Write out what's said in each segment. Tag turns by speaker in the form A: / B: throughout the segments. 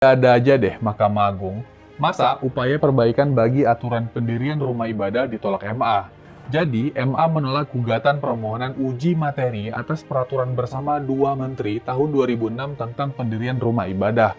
A: Ada aja deh Mahkamah Agung. Masa upaya perbaikan bagi aturan pendirian rumah ibadah ditolak MA? Jadi, MA menolak gugatan permohonan uji materi atas peraturan bersama dua menteri tahun 2006 tentang pendirian rumah ibadah.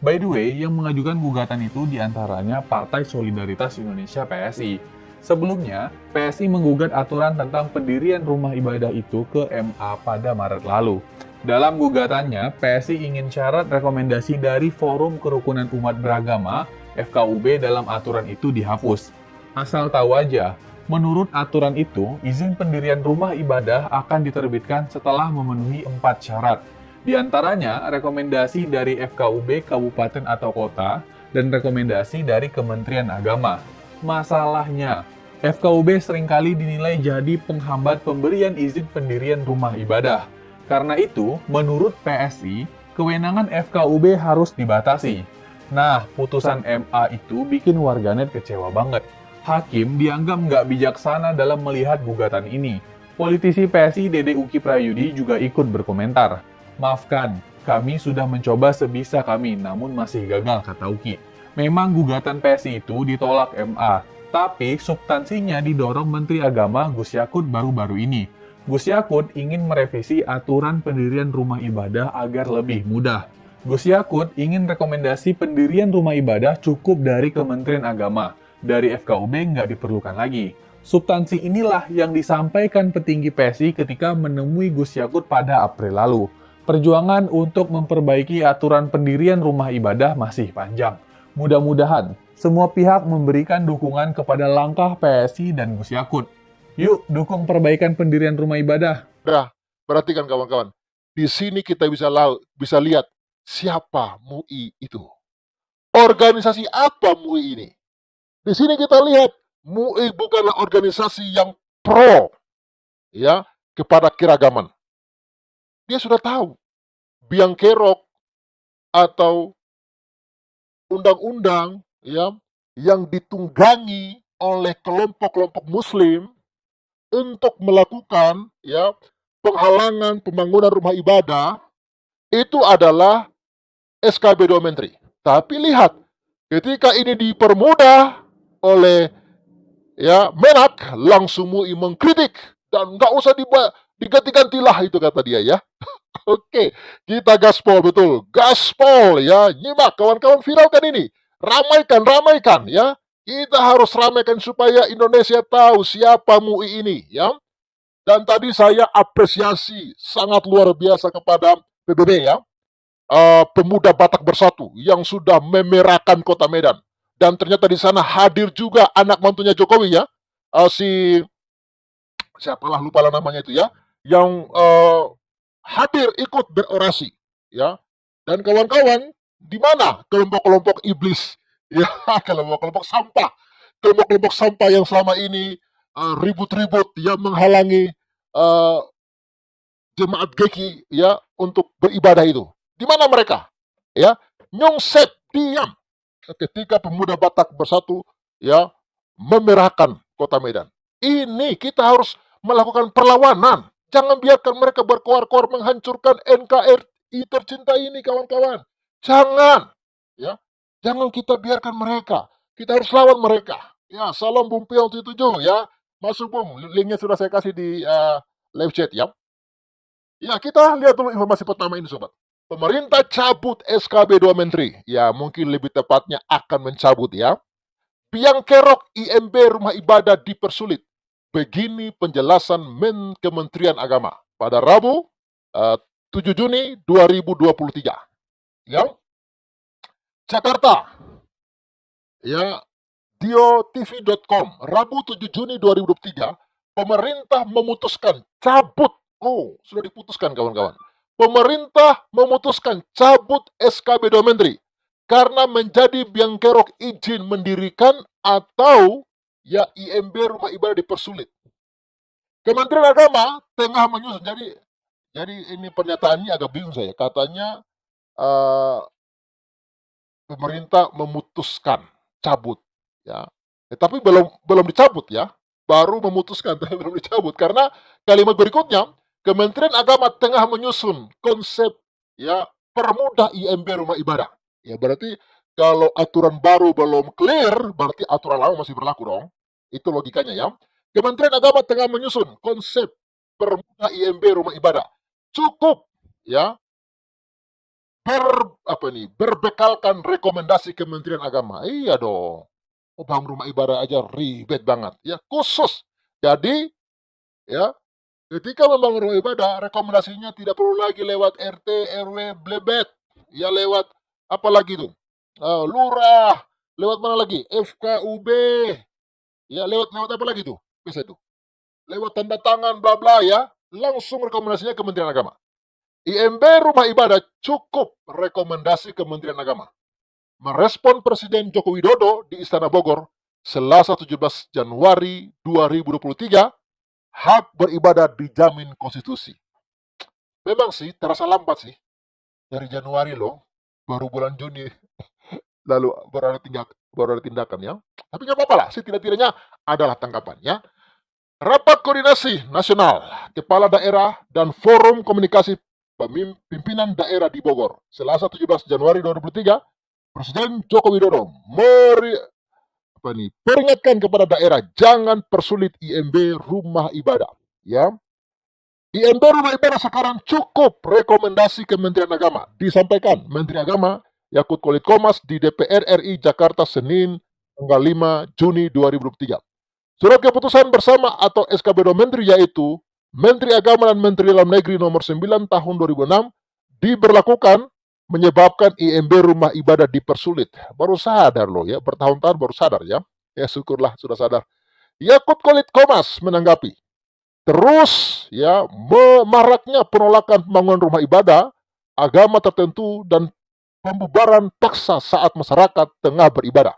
A: By the way, yang mengajukan gugatan itu diantaranya Partai Solidaritas Indonesia (PSI). Sebelumnya, PSI menggugat aturan tentang pendirian rumah ibadah itu ke MA pada Maret lalu. Dalam gugatannya, PSI ingin syarat rekomendasi dari Forum Kerukunan Umat Beragama (FKUB) dalam aturan itu dihapus. Asal tahu aja, menurut aturan itu, izin pendirian rumah ibadah akan diterbitkan setelah memenuhi 4 syarat. Di antaranya, rekomendasi dari FKUB kabupaten atau kota, dan rekomendasi dari Kementerian Agama. Masalahnya, FKUB seringkali dinilai jadi penghambat pemberian izin pendirian rumah ibadah. Karena itu, menurut PSI, kewenangan FKUB harus dibatasi. Nah, putusan MA itu bikin warganet kecewa banget. Hakim dianggap nggak bijaksana dalam melihat gugatan ini. Politisi PSI Dede Uki Prayudi juga ikut berkomentar. Maafkan, kami sudah mencoba sebisa kami, namun masih gagal, kata Uki. Memang gugatan PSI itu ditolak MA, tapi substansinya didorong Menteri Agama Gus Yakut baru-baru ini. Gus Yakut ingin merevisi aturan pendirian rumah ibadah agar lebih mudah. Gus Yakut ingin rekomendasi pendirian rumah ibadah cukup dari Kementerian Agama. Dari FKUB nggak diperlukan lagi. Substansi inilah yang disampaikan petinggi PSI ketika menemui Gus Yakut pada April lalu. Perjuangan untuk memperbaiki aturan pendirian rumah ibadah masih panjang. Mudah-mudahan semua pihak memberikan dukungan kepada langkah PSI dan Gus Yakut. Yuk, dukung perbaikan pendirian rumah ibadah.
B: Nah, perhatikan kawan-kawan. Di sini kita bisa lihat siapa MUI itu. Organisasi apa MUI ini? Di sini kita lihat MUI bukanlah organisasi yang pro ya kepada keragaman. Dia sudah tahu biang kerok atau undang-undang ya yang ditunggangi oleh kelompok-kelompok muslim untuk melakukan ya penghalangan pembangunan rumah ibadah itu adalah SKB 2 Menteri. Tapi lihat, ketika ini dipermudah oleh ya Menak, langsung MUI mengkritik dan nggak usah diganti-gantilah itu kata dia ya. Oke, kita gaspol betul, gaspol ya, nyimak kawan-kawan, viralkan ini, ramaikan ya. Kita harus ramaikan supaya Indonesia tahu siapa MUI ini ya. Dan tadi saya apresiasi sangat luar biasa kepada PBB ya, Pemuda Batak Bersatu yang sudah memerahkan kota Medan. Dan ternyata di sana hadir juga anak mantunya Jokowi ya, siapalah lupa namanya itu ya, yang hadir ikut berorasi ya. Dan kawan-kawan, di mana kelompok-kelompok iblis ya, kelompok-kelompok sampah yang selama ini ribut-ribut ya menghalangi jemaat GKI ya untuk beribadah itu. Di mana mereka? Ya, nyungsep diam ketika Pemuda Batak Bersatu ya memerahkan kota Medan. Ini kita harus melakukan perlawanan. Jangan biarkan mereka berkoar-koar menghancurkan NKRI tercinta ini, kawan-kawan. Jangan, ya, jangan kita biarkan mereka. Kita harus lawan mereka. Ya, salam Bung Pion 77 ya. Masuk Bung, linknya sudah saya kasih di live chat ya. Ya, kita lihat dulu informasi pertama ini, sobat. Pemerintah cabut SKB 2 Menteri. Ya, mungkin lebih tepatnya akan mencabut ya. Biang kerok IMB rumah ibadah dipersulit. Begini penjelasan Kementerian Agama pada Rabu 7 Juni 2023. Ya. Jakarta. Ya, diotv.com, Rabu 7 Juni 2023, pemerintah memutuskan cabut. Oh, sudah diputuskan kawan-kawan. Pemerintah memutuskan cabut SKB 2 Menteri karena menjadi biang kerok izin mendirikan atau ya IMB rumah ibadah dipersulit. Kementerian Agama tengah menyusun. Jadi ini pernyataannya agak bingung saya. Katanya pemerintah memutuskan cabut ya. Tapi belum dicabut ya. Baru memutuskan tapi belum dicabut karena kalimat berikutnya, Kementerian Agama tengah menyusun konsep ya permudah IMB rumah ibadah. Ya berarti kalau aturan baru belum clear, berarti aturan lama masih berlaku dong. Itu logikanya ya. Kementerian Agama tengah menyusun konsep permudah IMB rumah ibadah. Cukup ya berbekalkan rekomendasi Kementerian Agama. Iya dong. Oh, bangun rumah ibadah aja ribet banget. Ya khusus. Jadi ya ketika membangun rumah ibadah, rekomendasinya tidak perlu lagi lewat RT, RW, blebet. Ya lewat apa lagi tuh? Lurah, lewat mana lagi? FKUB, ya lewat lewat apa lagi tuh? Bisa tuh. Lewat tanda tangan bla bla ya. Langsung rekomendasinya Kementerian Agama. IMB rumah ibadah cukup rekomendasi Kementerian Agama. Merespon Presiden Joko Widodo di Istana Bogor Selasa 17 Januari 2023, hak beribadah dijamin konstitusi. Memang sih terasa lambat sih, dari Januari loh, baru bulan Juni lalu baru ada tindakan ya. Tapi nggak apa-apa lah, setidak-tidaknya adalah tanggapannya. Rapat koordinasi nasional kepala daerah dan forum komunikasi pimpinan daerah di Bogor Selasa 17 Januari 2023, Presiden Joko Widodo peringatkan kepada daerah jangan persulit IMB rumah ibadah ya. IMB rumah ibadah sekarang cukup rekomendasi Kementerian Agama, disampaikan Menteri Agama Yakut Kolit Komas di DPR RI Jakarta Senin tanggal 5 Juni 2023. Surat keputusan bersama atau SKB Menteri yaitu Menteri Agama dan Menteri Dalam Negeri nomor 9 tahun 2006 diberlakukan menyebabkan IMB rumah ibadah dipersulit. Baru sadar loh ya, bertahun-tahun baru sadar ya. Ya syukurlah sudah sadar. Yakut Kolit Komas menanggapi, terus ya maraknya penolakan pembangunan rumah ibadah, agama tertentu dan pembubaran paksa saat masyarakat tengah beribadah.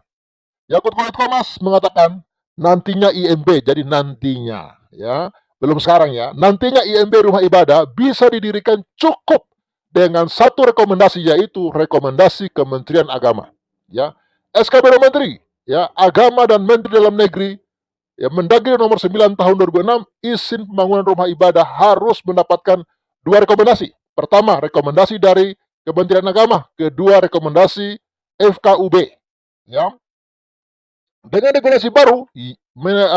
B: Yakut Kolit Komas mengatakan nantinya IMB, jadi nantinya ya, belum sekarang ya, nantinya IMB rumah ibadah bisa didirikan cukup dengan satu rekomendasi yaitu rekomendasi Kementerian Agama. Ya, SKB Menteri, ya, Agama dan Menteri Dalam Negeri, ya, Mendagri nomor 9 tahun 2006, izin pembangunan rumah ibadah harus mendapatkan dua rekomendasi. Pertama, rekomendasi dari Kementerian Agama, kedua rekomendasi FKUB. Ya, dengan regulasi baru,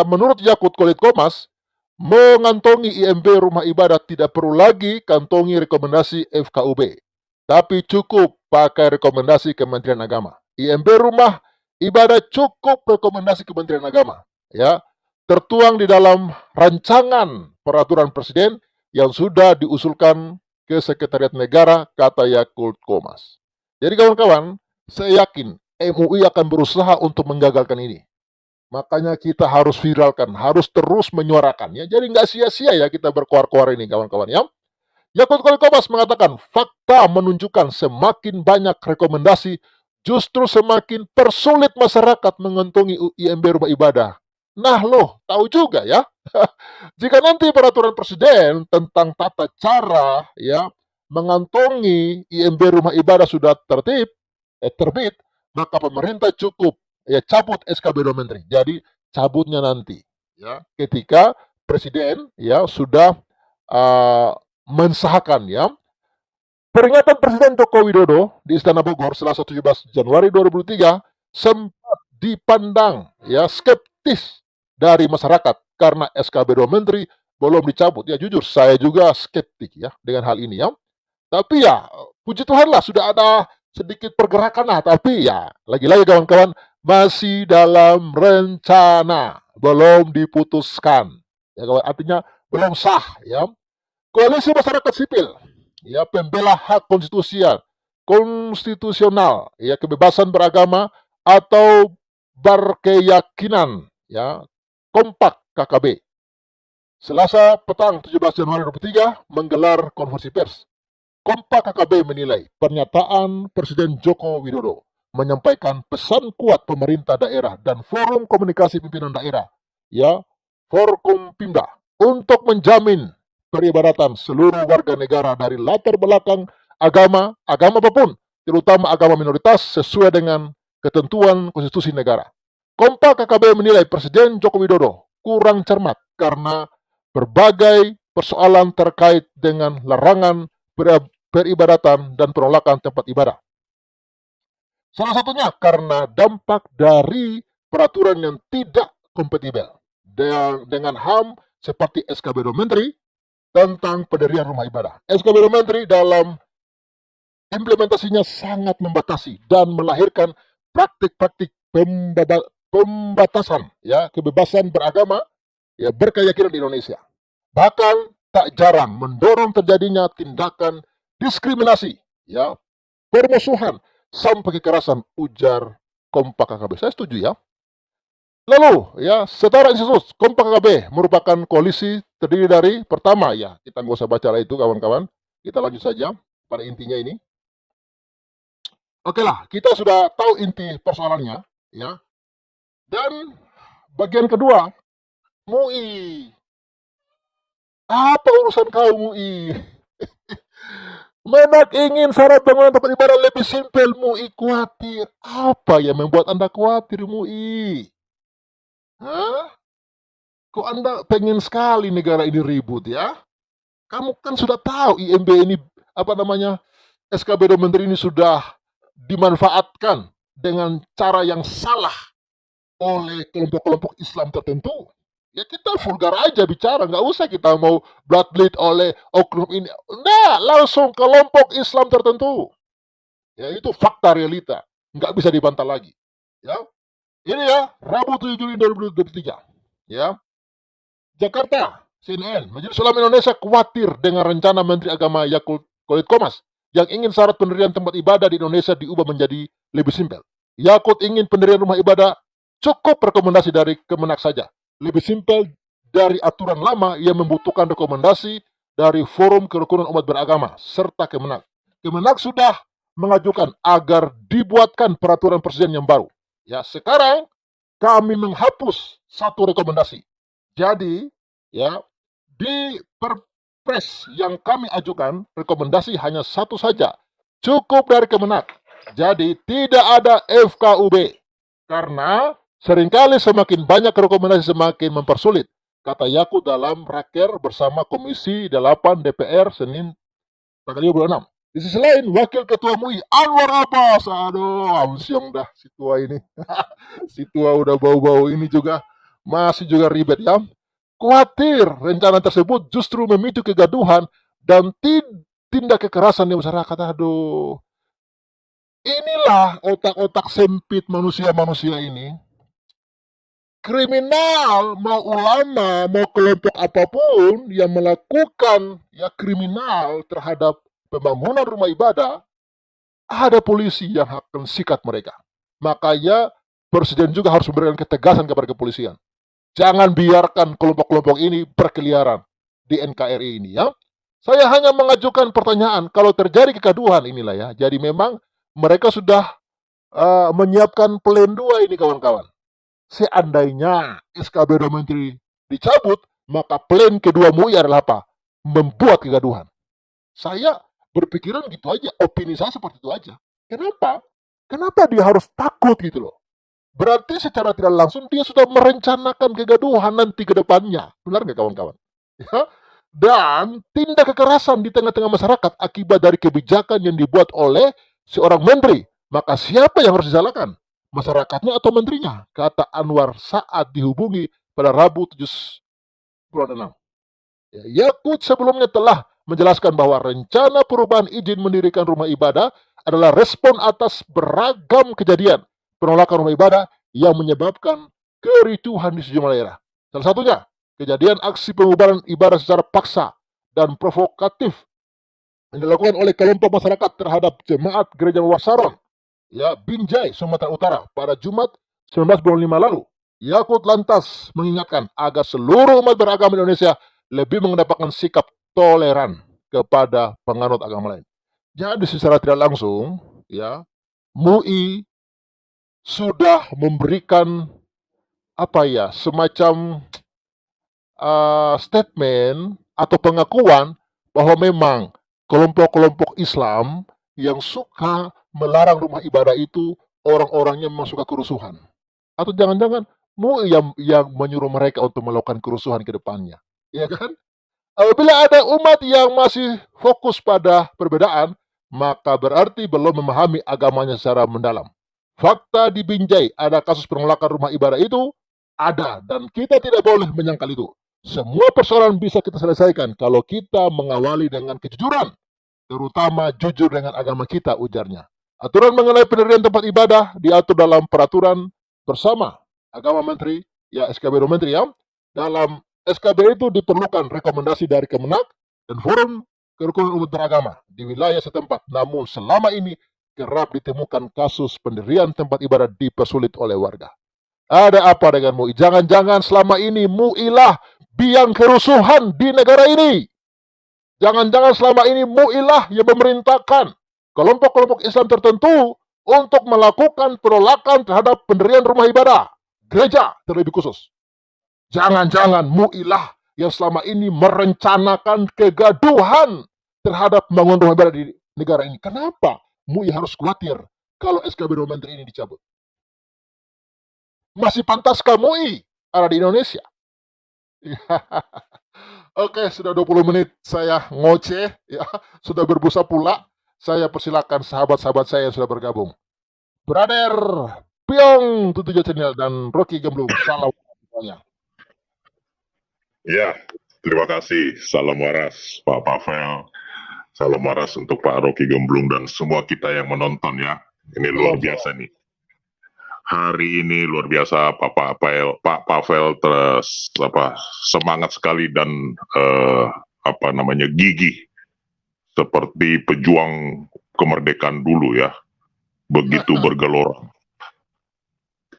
B: menurut Yakut Kolit Komas, mengantongi IMB rumah ibadah tidak perlu lagi kantongi rekomendasi FKUB, tapi cukup pakai rekomendasi Kementerian Agama. IMB rumah ibadah cukup rekomendasi Kementerian Agama, ya, tertuang di dalam rancangan peraturan presiden yang sudah diusulkan ke Sekretariat Negara, kata Yakut Komas. Jadi kawan-kawan, saya yakin MUI akan berusaha untuk menggagalkan ini. Makanya kita harus viralkan, harus terus menyuarakan ya. Jadi nggak sia-sia ya kita berkoar-koar ini kawan-kawan ya. Yakut Kolit Komas mengatakan fakta menunjukkan semakin banyak rekomendasi justru semakin persulit masyarakat mengantongi IMB rumah ibadah. Nah loh, tahu juga ya. Jika nanti peraturan presiden tentang tata cara ya mengantongi IMB rumah ibadah sudah terbit, maka pemerintah cukup ya cabut SKB Menteri. Jadi cabutnya nanti ya ketika presiden ya sudah mensahkan ya. Peringatan Presiden Joko Widodo di Istana Bogor Selasa 17 Januari 2003 sempat dipandang ya skeptis dari masyarakat karena SKB Menteri belum dicabut. Ya jujur saya juga skeptik ya dengan hal ini ya. Tapi ya puji Tuhan lah sudah ada sedikit pergerakan lah. Tapi ya lagi-lagi kawan-kawan masih dalam rencana, belum diputuskan. Ya, artinya belum sah ya. Koalisi masyarakat sipil, ya pembela hak konstitusional, ya kebebasan beragama atau berkeyakinan, ya kompak KKB. Selasa petang 17 Januari 2023 menggelar konferensi pers. Kompak KKB menilai pernyataan Presiden Joko Widodo menyampaikan pesan kuat pemerintah daerah dan forum komunikasi pimpinan daerah, ya Forkompimda, untuk menjamin peribadatan seluruh warga negara dari latar belakang agama apapun, terutama agama minoritas sesuai dengan ketentuan konstitusi negara. Kompak KKB menilai Presiden Joko Widodo kurang cermat karena berbagai persoalan terkait dengan larangan peribadatan dan penolakan tempat ibadah. Salah satunya karena dampak dari peraturan yang tidak kompatibel dengan HAM seperti SKB Menteri tentang pendirian rumah ibadah. SKB Menteri dalam implementasinya sangat membatasi dan melahirkan praktik-praktik pembatasan ya kebebasan beragama ya berkeyakinan di Indonesia. Bahkan tak jarang mendorong terjadinya tindakan diskriminasi ya permusuhan sampai kekerasan, ujar Kompak KKB. Saya setuju ya. Lalu ya setara institusi Kompak KKB merupakan koalisi terdiri dari pertama ya kita nggak usah baca lah itu kawan-kawan. Kita lanjut saja pada intinya ini. Oke lah, kita sudah tahu inti persoalannya, ya. Dan bagian kedua, MUI. Apa urusan kau MUI? Menak ingin syarat bangunan tempat ibadah lebih simpel, MUI khawatir. Apa yang membuat Anda khawatir, MUI? Hah? Kok Anda pengen sekali negara ini ribut ya? Kamu kan sudah tahu IMB ini, apa namanya, SKB Menteri ini sudah dimanfaatkan dengan cara yang salah oleh kelompok-kelompok Islam tertentu. Ya kita vulgar aja bicara, nggak usah kita mau blood bleed oleh oknum ini. Nggak, langsung kelompok Islam tertentu. Ya itu fakta realita, nggak bisa dibantah lagi. Ya, ini ya Rabu 7 Juli 2023. Ya, Jakarta, CNN, Majelis Ulama Indonesia khawatir dengan rencana Menteri Agama Yakut Kolit Komas yang ingin syarat pendirian tempat ibadah di Indonesia diubah menjadi lebih simpel. Yakut ingin pendirian rumah ibadah cukup rekomendasi dari Kemenak saja. Lebih simpel dari aturan lama yang membutuhkan rekomendasi dari Forum Kerukunan Umat Beragama serta Kemenak. Kemenak sudah mengajukan agar dibuatkan peraturan presiden yang baru. Ya, sekarang kami menghapus satu rekomendasi. Jadi, ya, di Perpres yang kami ajukan, rekomendasi hanya satu saja, cukup dari Kemenak. Jadi, tidak ada FKUB. Karena seringkali semakin banyak rekomendasi semakin mempersulit, kata Yakut dalam raker bersama Komisi 8 DPR Senin tanggal 26. Di sisi lain, Wakil Ketua MUI Anwar Abbas, aduh, siang dah si tua ini. Si tua udah bau-bau ini juga, masih juga ribet ya. Khawatir rencana tersebut justru memicu kegaduhan dan tindak kekerasan di masyarakat. Aduh, inilah otak-otak sempit manusia-manusia ini. Kriminal, mau ulama, mau kelompok apapun yang melakukan ya kriminal terhadap pembangunan rumah ibadah, ada polisi yang akan sikat mereka. Makanya Presiden juga harus memberikan ketegasan kepada kepolisian. Jangan biarkan kelompok-kelompok ini berkeliaran di NKRI ini ya. Saya hanya mengajukan pertanyaan, kalau terjadi kegaduhan inilah ya, jadi memang mereka sudah menyiapkan plan 2 ini kawan-kawan. Seandainya SKB Menteri dicabut, maka plan kedua MUI adalah apa? Membuat kegaduhan. Saya berpikiran gitu aja, opini saya seperti itu aja. Kenapa? Kenapa dia harus takut gitu loh? Berarti secara tidak langsung dia sudah merencanakan kegaduhan nanti ke depannya. Benar nggak kawan-kawan? Ya? Dan tindak kekerasan di tengah-tengah masyarakat akibat dari kebijakan yang dibuat oleh seorang menteri. Maka siapa yang harus disalahkan? Masyarakatnya atau menterinya? Kata Anwar saat dihubungi pada Rabu 7 bulan 6. Yakut sebelumnya telah menjelaskan bahwa rencana perubahan izin mendirikan rumah ibadah adalah respon atas beragam kejadian penolakan rumah ibadah yang menyebabkan kericuhan di sejumlah daerah. Salah satunya, kejadian aksi pengubahan ibadah secara paksa dan provokatif yang dilakukan oleh kelompok masyarakat terhadap jemaat gereja Wasaron, ya, Binjai, Sumatera Utara pada Jumat 19 bulan 5 lalu. Yakut lantas mengingatkan agar seluruh umat beragama Indonesia lebih mengedepankan sikap toleran kepada penganut agama lain. Jadi secara tidak langsung, ya, MUI sudah memberikan apa ya semacam statement atau pengakuan bahwa memang kelompok-kelompok Islam yang suka melarang rumah ibadah itu orang-orangnya memang suka kerusuhan. Atau jangan-jangan MUI yang menyuruh mereka untuk melakukan kerusuhan ke depannya. Ya kan? Apabila ada umat yang masih fokus pada perbedaan, maka berarti belum memahami agamanya secara mendalam. fakta di Binjai ada kasus penolakan rumah ibadah itu ada, dan kita tidak boleh menyangkal itu. Semua persoalan bisa kita selesaikan kalau kita mengawali dengan kejujuran, terutama jujur dengan agama kita, ujarnya. Aturan mengenai pendirian tempat ibadah diatur dalam peraturan bersama agama menteri, ya SKB menteri ya. Dalam SKB itu diperlukan rekomendasi dari Kemenak dan Forum Kerukunan Umat Beragama di wilayah setempat. Namun selama ini kerap ditemukan kasus pendirian tempat ibadah dipersulit oleh warga. Ada apa dengan MUI? Jangan-jangan selama ini MUI lah biang kerusuhan di negara ini. Jangan-jangan selama ini MUI lah yang memerintahkan kelompok-kelompok Islam tertentu untuk melakukan penolakan terhadap pendirian rumah ibadah, gereja terlebih khusus. Jangan-jangan MUI lah yang selama ini merencanakan kegaduhan terhadap membangun rumah ibadah di negara ini. Kenapa MUI harus khawatir kalau SKB Menteri ini dicabut? Masih pantaskah MUI ada di Indonesia? Oke, sudah 20 menit saya ngoceh, ya, sudah berbusa pula. Saya persilakan sahabat-sahabat saya yang sudah bergabung. Brother Piong 77 Channel dan Rocky Gemblung. Salam semuanya.
C: Ya, terima kasih. Salam waras Pak Pavel. Salam waras untuk Pak Rocky Gemblung dan semua kita yang menonton ya. Ini luar biasa nih. Hari ini luar biasa Pak Pavel terus semangat sekali dan gigih seperti pejuang kemerdekaan dulu ya. Begitu bergelora.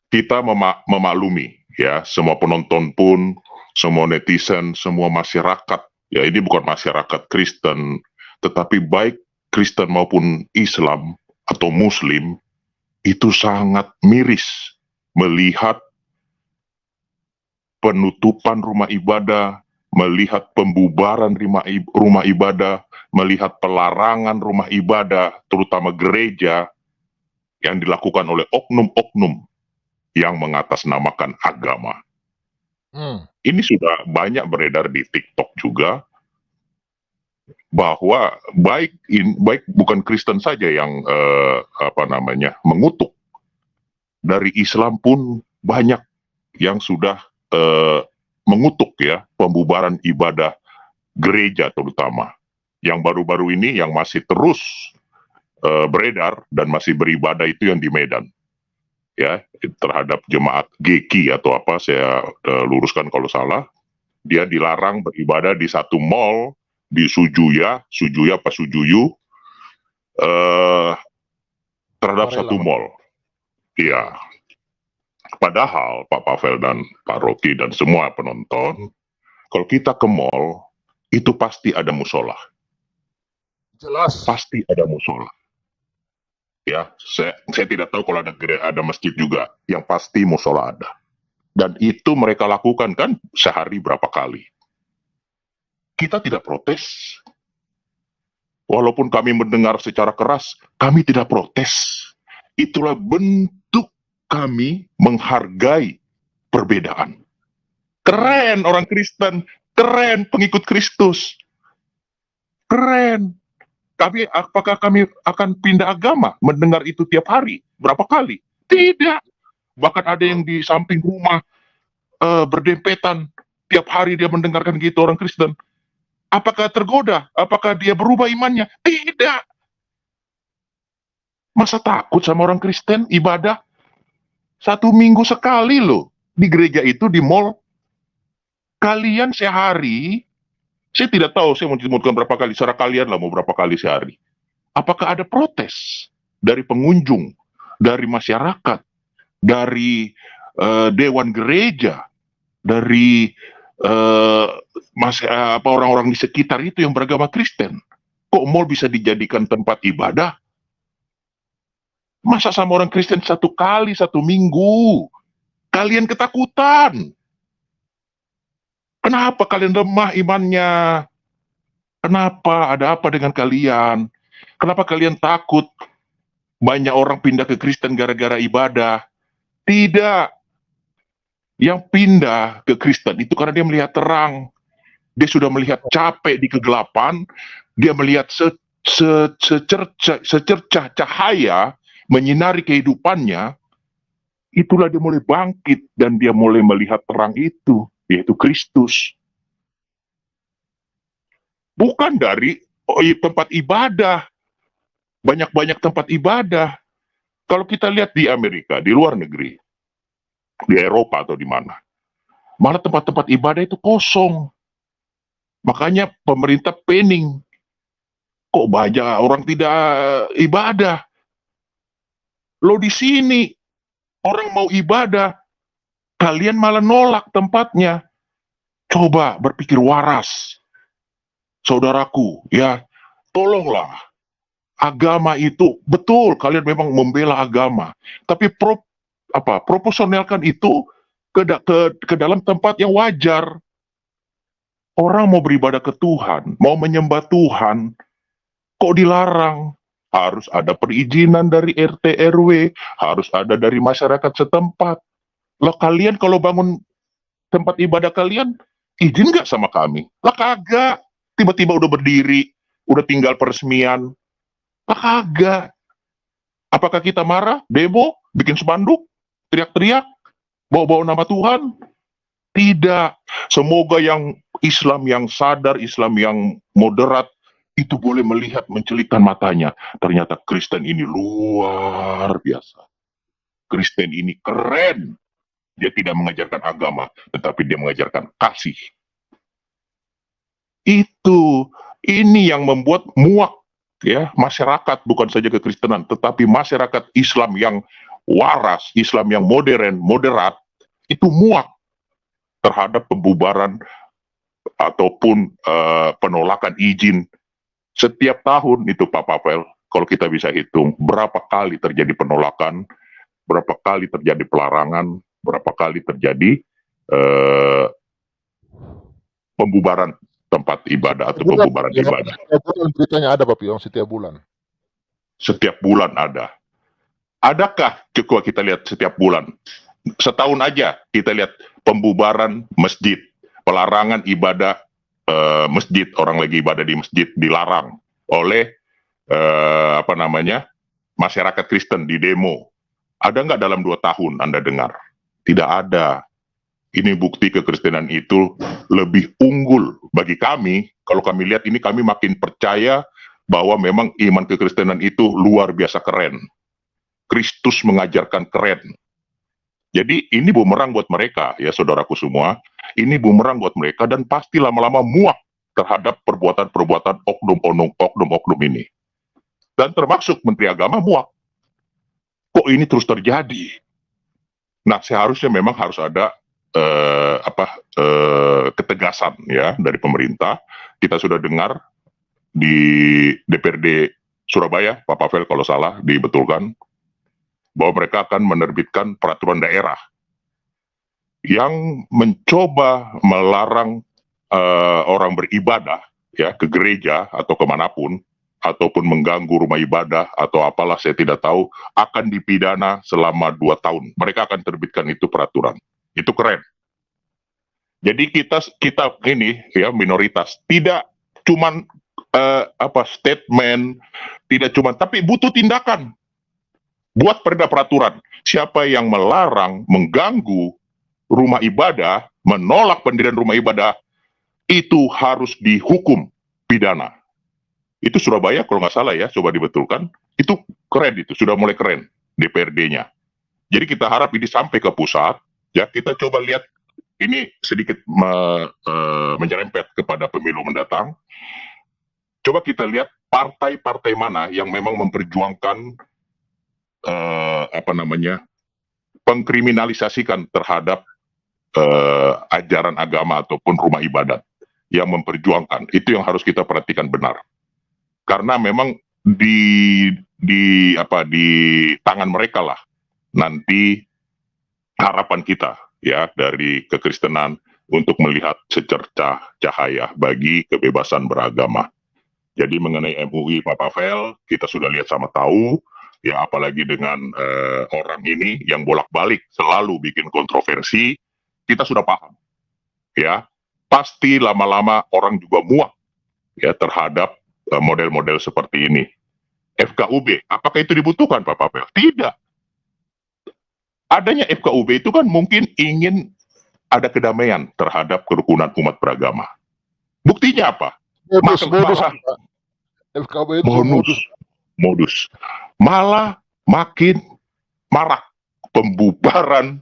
C: Kita memaklumi ya, semua penonton pun, semua netizen, semua masyarakat. Ya, ini bukan masyarakat Kristen, tetapi baik Kristen maupun Islam atau Muslim itu sangat miris melihat penutupan rumah ibadah, melihat pembubaran rumah ibadah, melihat pelarangan rumah ibadah, terutama gereja, yang dilakukan oleh oknum-oknum yang mengatasnamakan agama. Ini sudah banyak beredar di TikTok juga, bahwa baik bukan Kristen saja yang mengutuk, dari Islam pun banyak yang sudah mengutuk ya pembubaran ibadah gereja, terutama yang baru-baru ini yang masih terus beredar dan masih beribadah itu yang di Medan ya, terhadap jemaat GKI atau apa, saya luruskan kalau salah. Dia dilarang beribadah di satu mall di Sujuya terhadap satu mall. Iya. Padahal Pak Pavel dan Pak Rocky dan semua penonton, kalau kita ke mall itu pasti ada musola.
B: Jelas.
C: Pasti ada musola. Ya, saya tidak tahu kalau ada masjid juga, yang pasti musola ada. Dan itu mereka lakukan kan sehari berapa kali. Kita tidak protes. Walaupun kami mendengar secara keras, kami tidak protes. Itulah bentuk kami menghargai perbedaan. Keren orang Kristen, keren pengikut Kristus. Keren. Apakah kami akan pindah agama mendengar itu tiap hari? Berapa kali? Tidak. Bahkan ada yang di samping rumah berdempetan. Tiap hari dia mendengarkan gitu orang Kristen. Apakah tergoda? Apakah dia berubah imannya? Tidak. Masa takut sama orang Kristen ibadah? 1 minggu sekali loh. Di gereja itu, di mall. Kalian sehari, saya tidak tahu, saya mau disebutkan berapa kali, secara kalian lah mau berapa kali sehari. Apakah ada protes dari pengunjung, dari masyarakat, dari dewan gereja, dari orang-orang di sekitar itu yang beragama Kristen? Kok mall bisa dijadikan tempat ibadah? Masa sama orang Kristen 1 kali 1 minggu? Kalian ketakutan. Kenapa kalian lemah imannya? Kenapa? Ada apa dengan kalian? Kenapa kalian takut banyak orang pindah ke Kristen gara-gara ibadah? Tidak. Yang pindah ke Kristen itu karena dia melihat terang. Dia sudah melihat capek di kegelapan. Dia melihat secercah cahaya menyinari kehidupannya, itulah dia mulai bangkit dan dia mulai melihat terang itu, yaitu Kristus. Bukan dari tempat ibadah, banyak-banyak tempat ibadah. Kalau kita lihat di Amerika, di luar negeri, di Eropa atau di mana, malah tempat-tempat ibadah itu kosong. Makanya pemerintah pening. Kok banyak orang tidak ibadah? Lo di sini orang mau ibadah, kalian malah nolak tempatnya. Coba berpikir waras, saudaraku, ya, tolonglah. Agama itu betul, kalian memang membela agama, tapi proporsionalkan itu ke dalam tempat yang wajar. Orang mau beribadah ke Tuhan, mau menyembah Tuhan, kok dilarang? Harus ada perizinan dari RT RW, harus ada dari masyarakat setempat. Lah kalian kalau bangun tempat ibadah kalian, izin nggak sama kami? Lah kagak. Tiba-tiba udah berdiri, udah tinggal peresmian. Lah kagak. Apakah kita marah, demo, bikin spanduk, teriak-teriak, bawa-bawa nama Tuhan? Tidak. Semoga yang Islam yang sadar, Islam yang moderat, itu boleh melihat, mencelikkan matanya. Ternyata Kristen ini luar biasa. Kristen ini keren. Dia tidak mengajarkan agama, tetapi dia mengajarkan kasih. Ini yang membuat muak ya masyarakat, bukan saja kekristenan, tetapi masyarakat Islam yang waras, Islam yang modern, moderat, itu muak terhadap pembubaran ataupun penolakan izin. Setiap tahun itu Pak Pavel, kalau kita bisa hitung, berapa kali terjadi penolakan, berapa kali terjadi pelarangan, berapa kali terjadi pembubaran tempat ibadah atau pembubaran ibadah.
B: Setiap bulan beritanya ada Pak Piong, setiap bulan.
C: Setiap bulan ada. Adakah coba kita lihat setiap bulan? Setahun aja kita lihat pembubaran masjid, pelarangan ibadah masjid, orang lagi ibadah di masjid dilarang oleh masyarakat Kristen di demo. Ada nggak dalam 2 tahun Anda dengar? Tidak ada. Ini bukti kekristenan itu lebih unggul bagi kami. Kalau kami lihat ini, kami makin percaya bahwa memang iman kekristenan itu luar biasa keren. Kristus mengajarkan keren. Jadi ini bumerang buat mereka ya saudaraku semua. Ini bumerang buat mereka dan pasti lama-lama muak terhadap perbuatan-perbuatan oknum-oknum ini. Dan termasuk Menteri Agama muak. Kok ini terus terjadi? Nah, seharusnya memang harus ada ketegasan ya dari pemerintah. Kita sudah dengar di DPRD Surabaya, Pak Pavel kalau salah dibetulkan, bahwa mereka akan menerbitkan peraturan daerah yang mencoba melarang orang beribadah ya ke gereja atau kemanapun, ataupun mengganggu rumah ibadah atau apalah saya tidak tahu, akan dipidana selama 2 tahun. Mereka akan terbitkan itu peraturan. Itu keren. Jadi kita ini ya minoritas, tidak cuman statement, tidak cuman, tapi butuh tindakan. Buat peraturan. Siapa yang melarang, mengganggu rumah ibadah, menolak pendirian rumah ibadah, itu harus dihukum pidana. Itu Surabaya kalau nggak salah ya, coba dibetulkan. Itu keren, itu sudah mulai keren DPRD-nya. Jadi kita harap ini sampai ke pusat. Ya, kita coba lihat ini sedikit menyerempet kepada pemilu mendatang. Coba kita lihat partai-partai mana yang memang memperjuangkan pengkriminalisasikan terhadap ajaran agama ataupun rumah ibadat, yang memperjuangkan. Itu yang harus kita perhatikan benar. Karena memang di tangan mereka lah nanti harapan kita ya dari kekristenan untuk melihat secercah cahaya bagi kebebasan beragama. Jadi mengenai MUI Pak Pavel, kita sudah lihat sama tahu ya, apalagi dengan orang ini yang bolak-balik selalu bikin kontroversi, kita sudah paham ya, pasti lama-lama orang juga muak ya terhadap model-model seperti ini. FKUB. Apakah itu dibutuhkan, Pak Papel? Tidak. Adanya FKUB itu kan mungkin ingin ada kedamaian terhadap kerukunan umat beragama. Buktinya apa?
B: Modus,
C: Malah
B: Pak. FKB itu
C: modus, modus. Malah makin marak pembubaran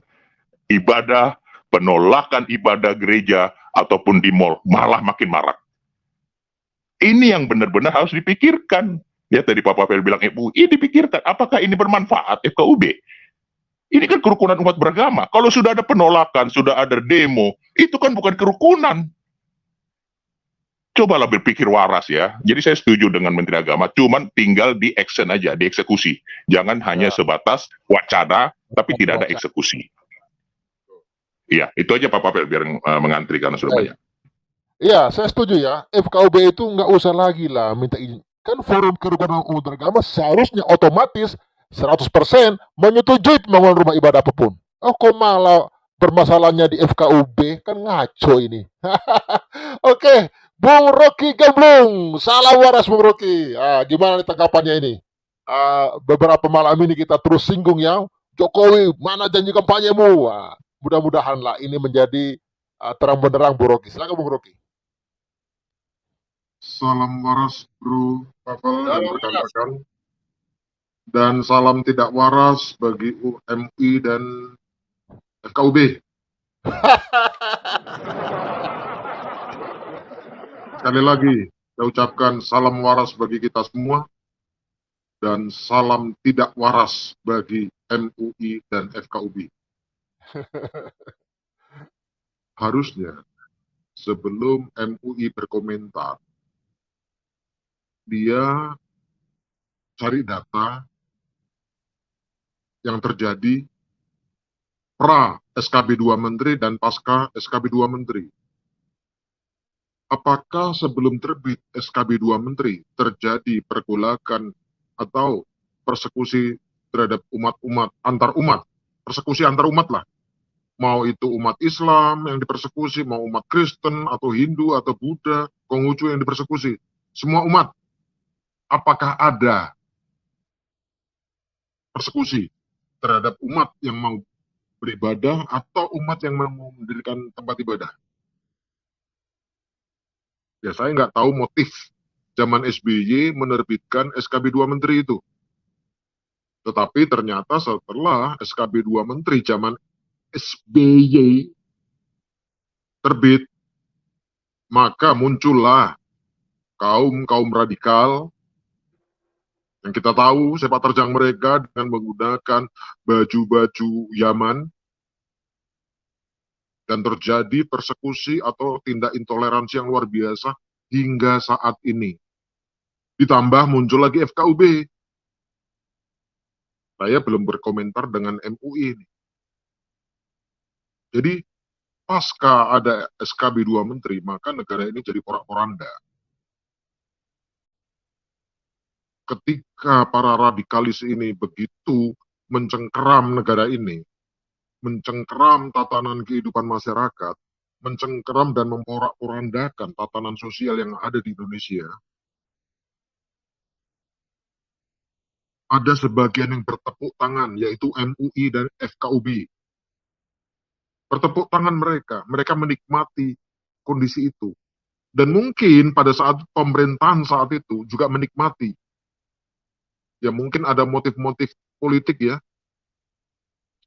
C: ibadah, penolakan ibadah gereja ataupun di mall, malah makin marak. Ini yang benar-benar harus dipikirkan. Ya tadi Pak Papel bilang MUI dipikirkan, apakah ini bermanfaat FKUB? Ini kan kerukunan umat beragama. Kalau sudah ada penolakan, sudah ada demo, itu kan bukan kerukunan. Cobalah berpikir waras ya. Jadi saya setuju dengan Menteri Agama, cuman tinggal di action aja, dieksekusi. Jangan hanya sebatas wacana, tapi tidak ada eksekusi. Iya, itu aja Pak Papel biar mengantri karena sudah banyak.
B: Iya, saya setuju ya. FKUB itu nggak usah lagi lah minta izin. Kan Forum Kerukunan Umat Beragama seharusnya otomatis 100% menyetujui pembangunan rumah ibadah apapun. Oh, kok malah bermasalahnya di FKUB? Kan ngaco ini. Oke, Bung Rocky Gemblung. Salam waras Bung Rocky. Gimana nih tanggapannya ini? Beberapa malam ini kita terus singgung ya. Jokowi, mana janji kampanyemu? Mudah-mudahan lah ini menjadi terang benderang Bung Rocky. Silakan Bung Rocky.
D: Salam waras Bro Papel dan rekan-rekan. Dan salam tidak waras bagi UMI dan FKUB. Sekali lagi, saya ucapkan salam waras bagi kita semua. Dan salam tidak waras bagi MUI dan FKUB. Harusnya sebelum MUI berkomentar, dia cari data yang terjadi pra SKB 2 Menteri dan pasca SKB 2 Menteri. Apakah sebelum terbit SKB 2 Menteri terjadi pergolakan atau persekusi terhadap umat-umat, antar umat, persekusi antar umat lah. Mau itu umat Islam yang dipersekusi, mau umat Kristen atau Hindu atau Buddha, Konghucu yang dipersekusi. Semua umat. Apakah ada persekusi terhadap umat yang mau beribadah atau umat yang mau mendirikan tempat ibadah? Ya saya nggak tahu motif zaman SBY menerbitkan SKB 2 Menteri itu. Tetapi ternyata setelah SKB 2 Menteri zaman SBY terbit, maka muncullah kaum radikal yang kita tahu sepak terjang mereka dengan menggunakan baju-baju Yaman, dan terjadi persekusi atau tindak intoleransi yang luar biasa hingga saat ini. Ditambah muncul lagi FKUB. Saya belum berkomentar dengan MUI ini. Jadi pasca ada SKB 2 Menteri, maka negara ini jadi porak-poranda. Ketika para radikalis ini begitu mencengkeram negara ini, mencengkeram tatanan kehidupan masyarakat, mencengkeram dan memporak-porandakan tatanan sosial yang ada di Indonesia, ada sebagian yang bertepuk tangan, yaitu MUI dan FKUB. Bertepuk tangan mereka menikmati kondisi itu. Dan mungkin pada saat pemerintahan saat itu juga menikmati. Ya mungkin ada motif-motif politik ya,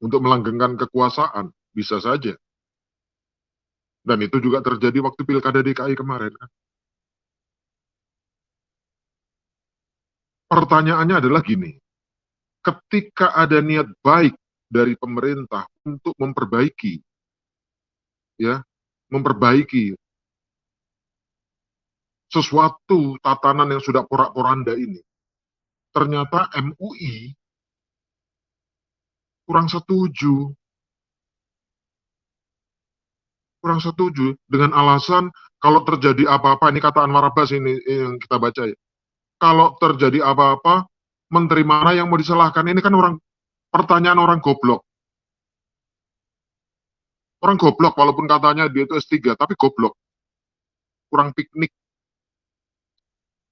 D: untuk melanggengkan kekuasaan, bisa saja. Dan itu juga terjadi waktu Pilkada DKI kemarin. Pertanyaannya adalah gini, ketika ada niat baik dari pemerintah untuk memperbaiki, ya, memperbaiki sesuatu tatanan yang sudah porak-poranda ini, ternyata MUI kurang setuju dengan alasan kalau terjadi apa-apa, ini kata Anwar Abbas ini yang kita baca ya, kalau terjadi apa-apa, menteri mana yang mau disalahkan? Ini kan pertanyaan orang goblok. Orang goblok, walaupun katanya dia itu S3, tapi goblok. Kurang piknik.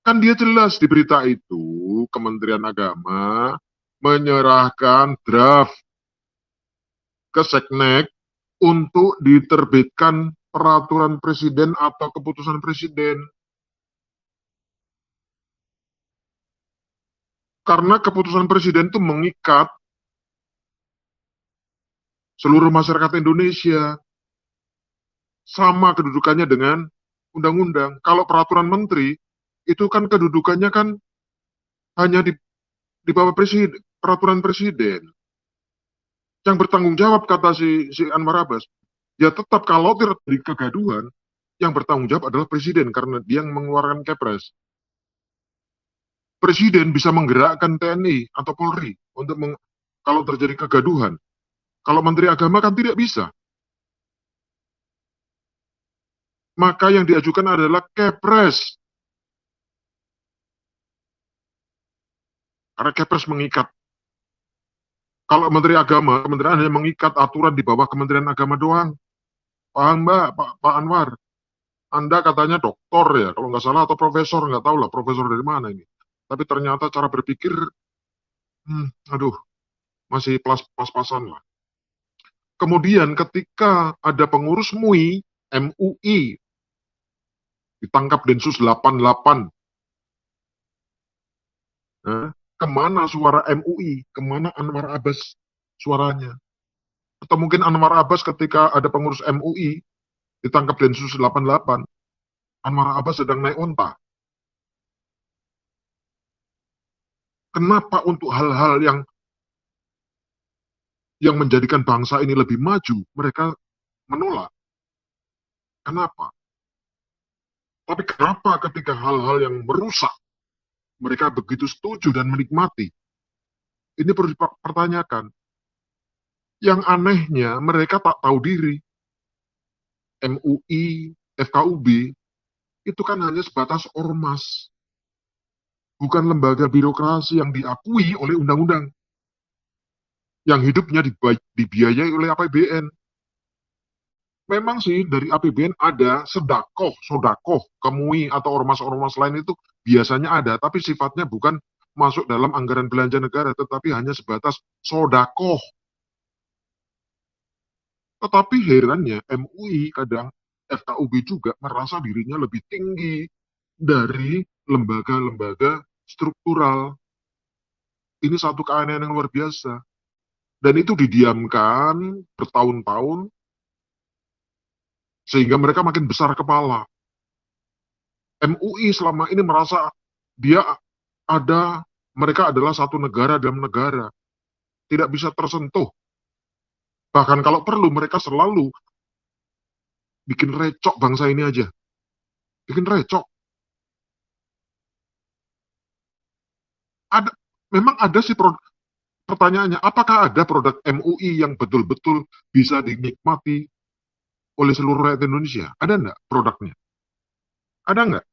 D: Kan dia jelas di berita itu, Kementerian Agama menyerahkan draft ke Seknek untuk diterbitkan peraturan presiden atau keputusan presiden. Karena keputusan presiden itu mengikat seluruh masyarakat Indonesia. Sama kedudukannya dengan undang-undang. Kalau peraturan menteri, itu kan kedudukannya kan hanya di bawah peraturan presiden. Yang bertanggung jawab, kata si Anwar Abbas, ya tetap kalau terjadi kegaduhan, yang bertanggung jawab adalah presiden karena dia yang mengeluarkan Kepres. Presiden bisa menggerakkan TNI atau Polri untuk kalau terjadi kegaduhan. Kalau Menteri Agama kan tidak bisa. Maka yang diajukan adalah Kepres. Karena Kepres mengikat. Kalau Menteri Agama, Kementerian hanya mengikat aturan di bawah Kementerian Agama doang. Paham Mbak, Pak Anwar? Anda katanya doktor ya, kalau nggak salah, atau profesor, nggak tahu lah profesor dari mana ini. Tapi ternyata cara berpikir, aduh, masih pas-pasan lah. Kemudian ketika ada pengurus MUI, ditangkap Densus 88, nah, kemana suara MUI? Kemana Anwar Abbas suaranya? Atau mungkin Anwar Abbas ketika ada pengurus MUI, ditangkap Densus 88, Anwar Abbas sedang naik onta. Kenapa untuk hal-hal yang menjadikan bangsa ini lebih maju, mereka menolak? Kenapa? Tapi kenapa ketika hal-hal yang merusak, mereka begitu setuju dan menikmati? Ini perlu dipertanyakan. Yang anehnya, mereka tak tahu diri. MUI, FKUB, itu kan hanya sebatas ormas. Bukan lembaga birokrasi yang diakui oleh undang-undang. Yang hidupnya dibiayai oleh APBN. Memang sih dari APBN ada sodakoh, kemui atau ormas-ormas lain itu biasanya ada, tapi sifatnya bukan masuk dalam anggaran belanja negara, tetapi hanya sebatas sodakoh. Tetapi herannya MUI kadang FKUB juga merasa dirinya lebih tinggi dari lembaga-lembaga struktural. Ini satu keanehan yang luar biasa. Dan itu didiamkan bertahun-tahun sehingga mereka makin besar kepala. MUI selama ini merasa mereka adalah satu negara dalam negara. Tidak bisa tersentuh. Bahkan kalau perlu mereka selalu bikin recok bangsa ini aja. Bikin recok. Memang ada sih pertanyaannya, apakah ada produk MUI yang betul-betul bisa dinikmati oleh seluruh rakyat Indonesia? Ada nggak produknya? Ada nggak?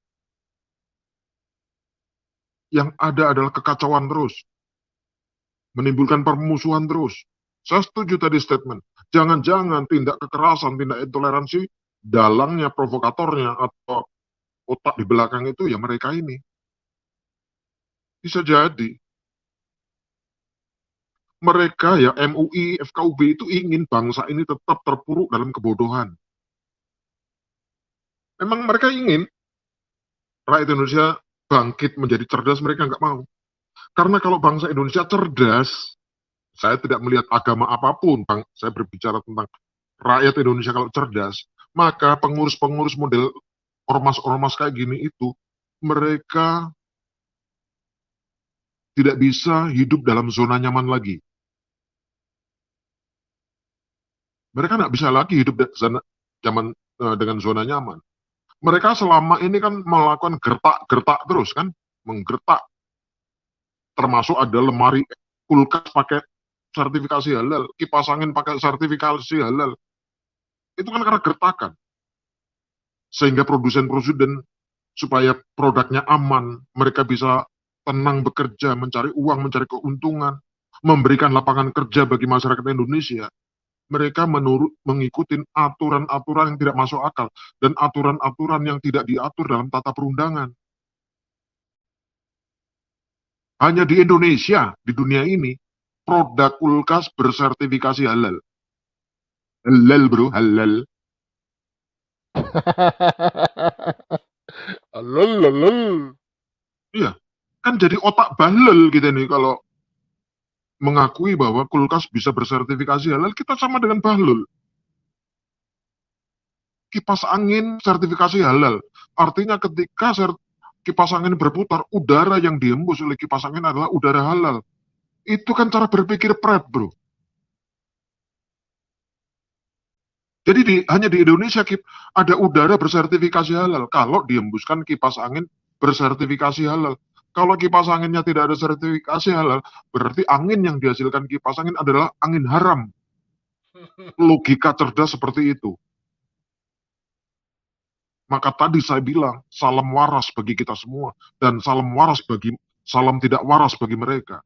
D: Yang ada adalah kekacauan terus. Menimbulkan permusuhan terus. Saya setuju tadi statement. Jangan-jangan tindak kekerasan, tindak intoleransi, dalangnya, provokatornya, atau otak di belakang itu ya mereka ini. Bisa jadi. Mereka ya MUI, FKUB itu ingin bangsa ini tetap terpuruk dalam kebodohan. Memang mereka ingin rakyat Indonesia bangkit menjadi cerdas, mereka nggak mau. Karena kalau bangsa Indonesia cerdas, saya tidak melihat agama apapun, saya berbicara tentang rakyat Indonesia kalau cerdas, maka pengurus-pengurus model ormas-ormas kayak gini itu, mereka tidak bisa hidup dalam zona nyaman lagi. Mereka nggak bisa lagi hidup dengan zona nyaman. Mereka selama ini kan melakukan gertak-gertak terus kan, menggertak. Termasuk ada lemari kulkas pakai sertifikasi halal, kipas angin pakai sertifikasi halal. Itu kan karena gertakan. Sehingga produsen-produsen supaya produknya aman, mereka bisa tenang bekerja, mencari uang, mencari keuntungan, memberikan lapangan kerja bagi masyarakat Indonesia. Mereka mengikuti aturan-aturan yang tidak masuk akal dan aturan-aturan yang tidak diatur dalam tata perundangan. Hanya di Indonesia, di dunia ini, produk kulkas bersertifikasi halal. Halal bro, halal.
B: Lol, lol, lol.
D: Iya, kan jadi otak balel kita nih kalau mengakui bahwa kulkas bisa bersertifikasi halal, kita sama dengan bahlul. Kipas angin sertifikasi halal. Artinya ketika kipas angin berputar, udara yang dihembus oleh kipas angin adalah udara halal. Itu kan cara berpikir Pret, bro. Jadi hanya di Indonesia ada udara bersertifikasi halal. Kalau dihembuskan kipas angin bersertifikasi halal. Kalau kipas anginnya tidak ada sertifikasi halal, berarti angin yang dihasilkan kipas angin adalah angin haram. Logika cerdas seperti itu. Maka tadi saya bilang, salam waras bagi kita semua. Dan salam tidak waras bagi mereka.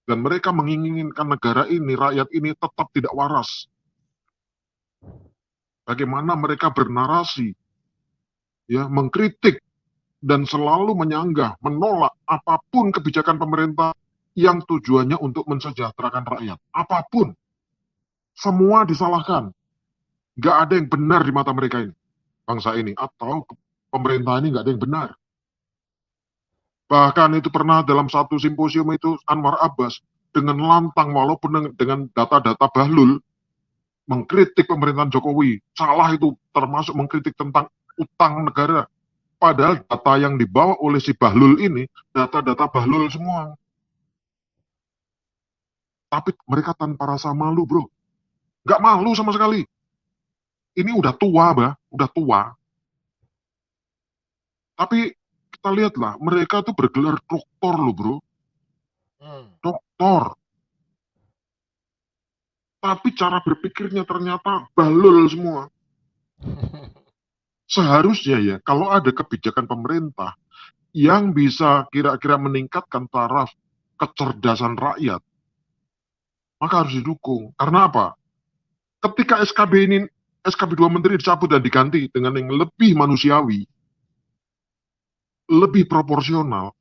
D: Dan mereka menginginkan negara ini, rakyat ini tetap tidak waras. Bagaimana mereka bernarasi, ya, mengkritik, dan selalu menyanggah, menolak apapun kebijakan pemerintah yang tujuannya untuk mensejahterakan rakyat. Apapun. Semua disalahkan. Nggak ada yang benar di mata mereka ini. Bangsa ini. Atau pemerintah ini nggak ada yang benar. Bahkan itu pernah dalam satu simposium itu Anwar Abbas dengan lantang walaupun dengan data-data bahlul mengkritik pemerintahan Jokowi. Salah itu termasuk mengkritik tentang utang negara. Padahal data yang dibawa oleh si bahlul ini data-data bahlul semua. Tapi mereka tanpa rasa malu, bro. Nggak malu sama sekali. Ini udah tua, bah. Udah tua. Tapi kita lihatlah, mereka tuh bergelar doktor loh, bro. Doktor. Tapi cara berpikirnya ternyata balul semua. Seharusnya ya, kalau ada kebijakan pemerintah yang bisa kira-kira meningkatkan taraf kecerdasan rakyat, maka harus didukung. Karena apa? Ketika SKB 2 Menteri dicabut dan diganti dengan yang lebih manusiawi, lebih proporsional,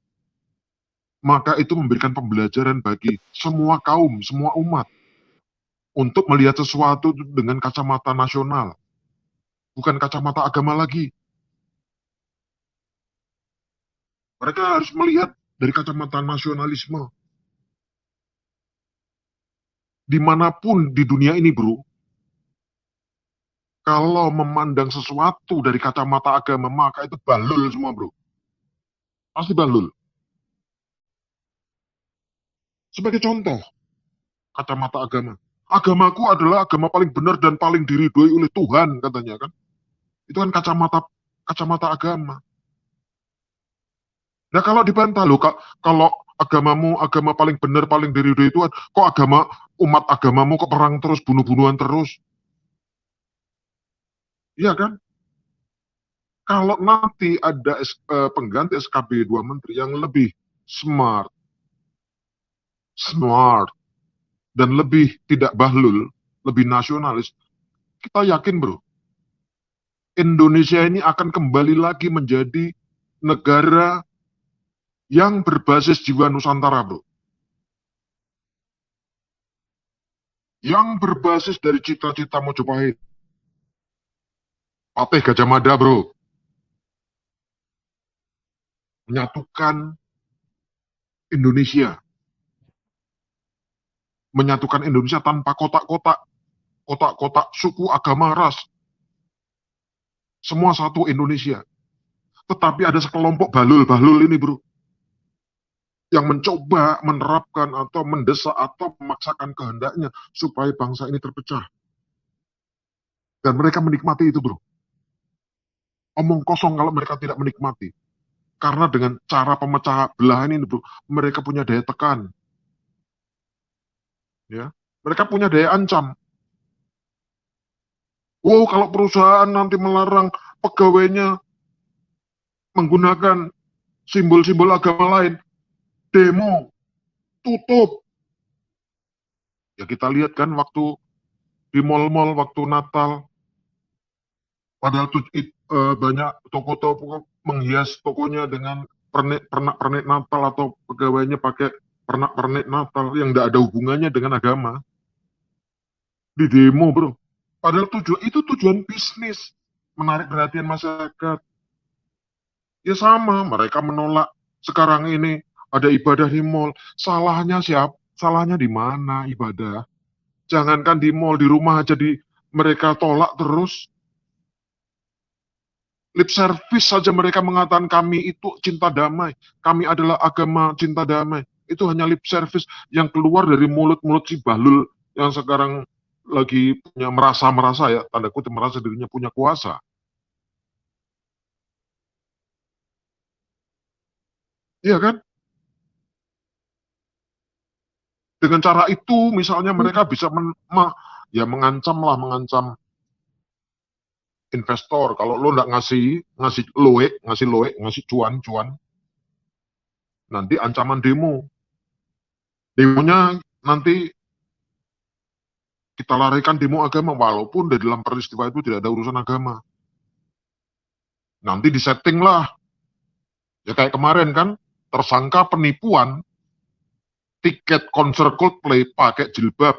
D: maka itu memberikan pembelajaran bagi semua kaum, semua umat, untuk melihat sesuatu dengan kacamata nasional, bukan kacamata agama lagi. Mereka harus melihat dari kacamata nasionalisme. Dimanapun di dunia ini, bro, kalau memandang sesuatu dari kacamata agama, maka itu balul semua, bro. Pasti balul. Sebagai contoh, kacamata agama. Agamaku adalah agama paling benar dan paling diridhoi oleh Tuhan, katanya kan. Itu kan kacamata agama. Nah kalau dibantah loh, kalau agamamu agama paling benar, paling diridhoi Tuhan, kok umat agamamu kok perang terus, bunuh-bunuhan terus? Iya kan? Kalau nanti ada pengganti SKB 2 Menteri yang lebih smart, dan lebih tidak bahlul, lebih nasionalis, kita yakin, bro, Indonesia ini akan kembali lagi menjadi negara yang berbasis jiwa Nusantara, bro. Yang berbasis dari cita-cita Mojopahit. Patih Gajah Mada, bro. Menyatukan Indonesia. Menyatukan Indonesia tanpa kotak-kotak suku, agama, ras. Semua satu Indonesia. Tetapi ada sekelompok bahlul ini, bro, yang mencoba menerapkan atau mendesak atau memaksakan kehendaknya supaya bangsa ini terpecah. Dan mereka menikmati itu, bro. Omong kosong kalau mereka tidak menikmati. Karena dengan cara pemecah belahan ini, bro, mereka punya daya tekan. Ya, mereka punya daya ancam. Wow, kalau perusahaan nanti melarang pegawainya menggunakan simbol-simbol agama lain, demo, tutup. Ya kita lihat kan waktu di mal-mal waktu Natal, padahal banyak toko-toko menghias tokonya dengan pernak-pernik Natal atau pegawainya pakai pernak-pernik Natal yang tidak ada hubungannya dengan agama di demo, bro. Padahal itu tujuan bisnis, menarik perhatian masyarakat. Ya sama, mereka menolak sekarang ini ada ibadah di mall. Salahnya siapa? Salahnya di mana ibadah? Jangankan di mall, di rumah aja mereka tolak terus. Lip service saja mereka mengatakan kami itu cinta damai. Kami adalah agama cinta damai. Itu hanya lip service yang keluar dari mulut-mulut si Bahlul yang sekarang lagi punya merasa ya, tanda kutip merasa dirinya punya kuasa. Iya kan? Dengan cara itu misalnya mereka bisa mengancam investor. Kalau lo nggak ngasih loe, ngasih cuan, nanti ancaman demo. Demonya nanti kita larikan demo agama, walaupun di dalam peristiwa itu tidak ada urusan agama. Nanti disetting lah. Ya kayak kemarin kan, tersangka penipuan tiket konser Coldplay pakai jilbab.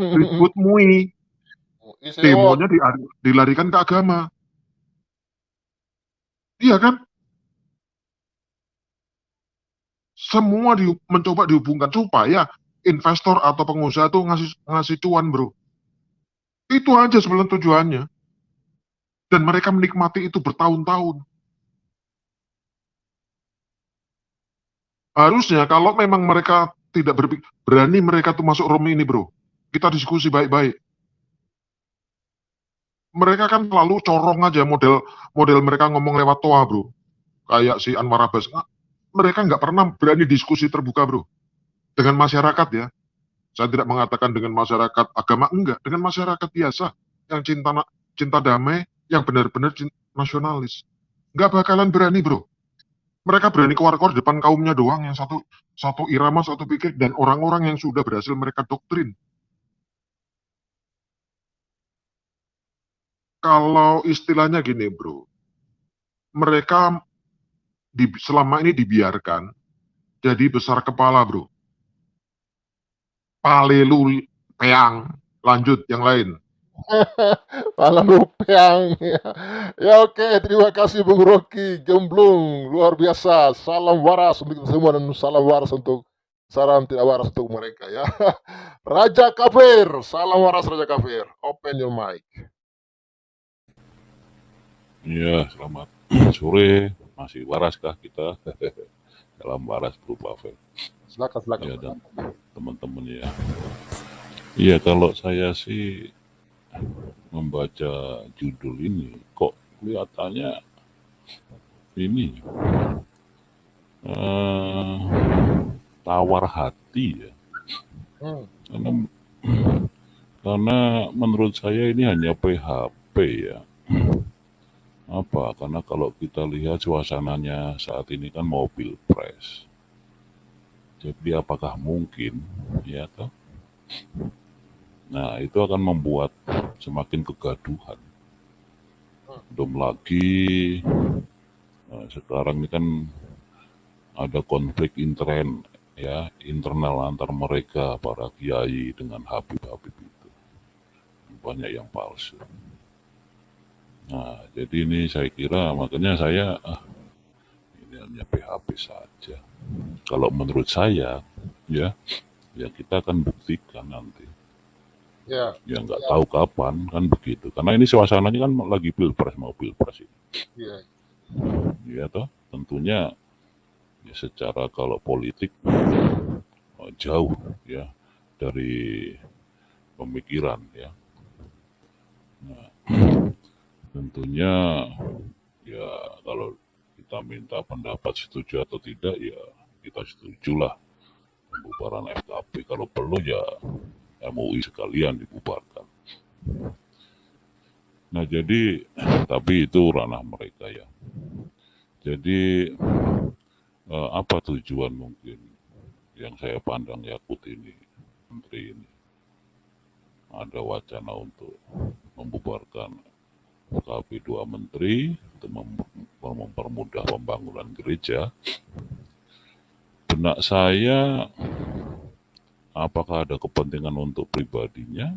D: Ribut mui. Demonya dilarikan ke agama. Iya kan? Semua mencoba dihubungkan supaya investor atau pengusaha tuh ngasih cuan, bro. Itu aja sebenarnya tujuannya. Dan mereka menikmati itu bertahun-tahun. Harusnya kalau memang mereka tidak berani mereka tuh masuk room ini, bro. Kita diskusi baik-baik. Mereka kan selalu corong aja model mereka ngomong lewat toa, bro. Kayak si Anwar Abbas. Mereka nggak pernah berani diskusi terbuka, bro. Dengan masyarakat ya. Saya tidak mengatakan dengan masyarakat agama, enggak. Dengan masyarakat biasa yang cinta damai, yang benar-benar nasionalis. Nggak bakalan berani, bro. Mereka berani keluar-keluar depan kaumnya doang, yang satu irama, satu pikir, dan orang-orang yang sudah berhasil mereka doktrin. Kalau istilahnya gini, bro, mereka selama ini dibiarkan jadi besar kepala, bro. Palelu peang. Lanjut yang lain.
B: Malam rupiang. Ya oke, terima kasih Bung Rocky Gemblung, luar biasa. Salam waras untuk kita semua dan salam waras untuk salam tidak waras untuk mereka ya. Raja Kafir, salam waras Raja Kafir. Open your mic.
E: Ya, selamat sore. Masih waraskah kita? Dalam waras berupa Pavel.
B: Silakan.
E: Ya, dan teman-teman ya. Iya, kalau saya sih membaca judul ini, kok kelihatannya ini tawar hati ya. Karena menurut saya ini hanya PHP ya. Apa? Karena kalau kita lihat suasananya saat ini kan mau pilpres. Jadi apakah mungkin, ya toh? Nah, itu akan membuat semakin kegaduhan. Belum lagi sekarang ini kan ada konflik internal antar mereka, para kiai dengan Habib-Habib itu. Banyak yang palsu. Nah, jadi ini saya kira, makanya saya ini hanya PHP saja. Kalau menurut saya, ya kita akan buktikan nanti. Ya nggak tahu kapan kan begitu. Karena ini suasananya kan lagi mau pilpres ini. Ya toh, tentunya ya secara kalau politik jauh ya dari pemikiran ya. Nah, tentunya ya kalau kita minta pendapat setuju atau tidak ya kita setujulah pembubaran FKP. Kalau perlu ya MUI sekalian dibubarkan. Nah jadi tapi itu ranah mereka ya. Jadi apa tujuan mungkin yang saya pandang Yakut ini, menteri ini, ada wacana untuk membubarkan FKP 2 menteri untuk mempermudah pembangunan gereja. Benak saya, apakah ada kepentingan untuk pribadinya,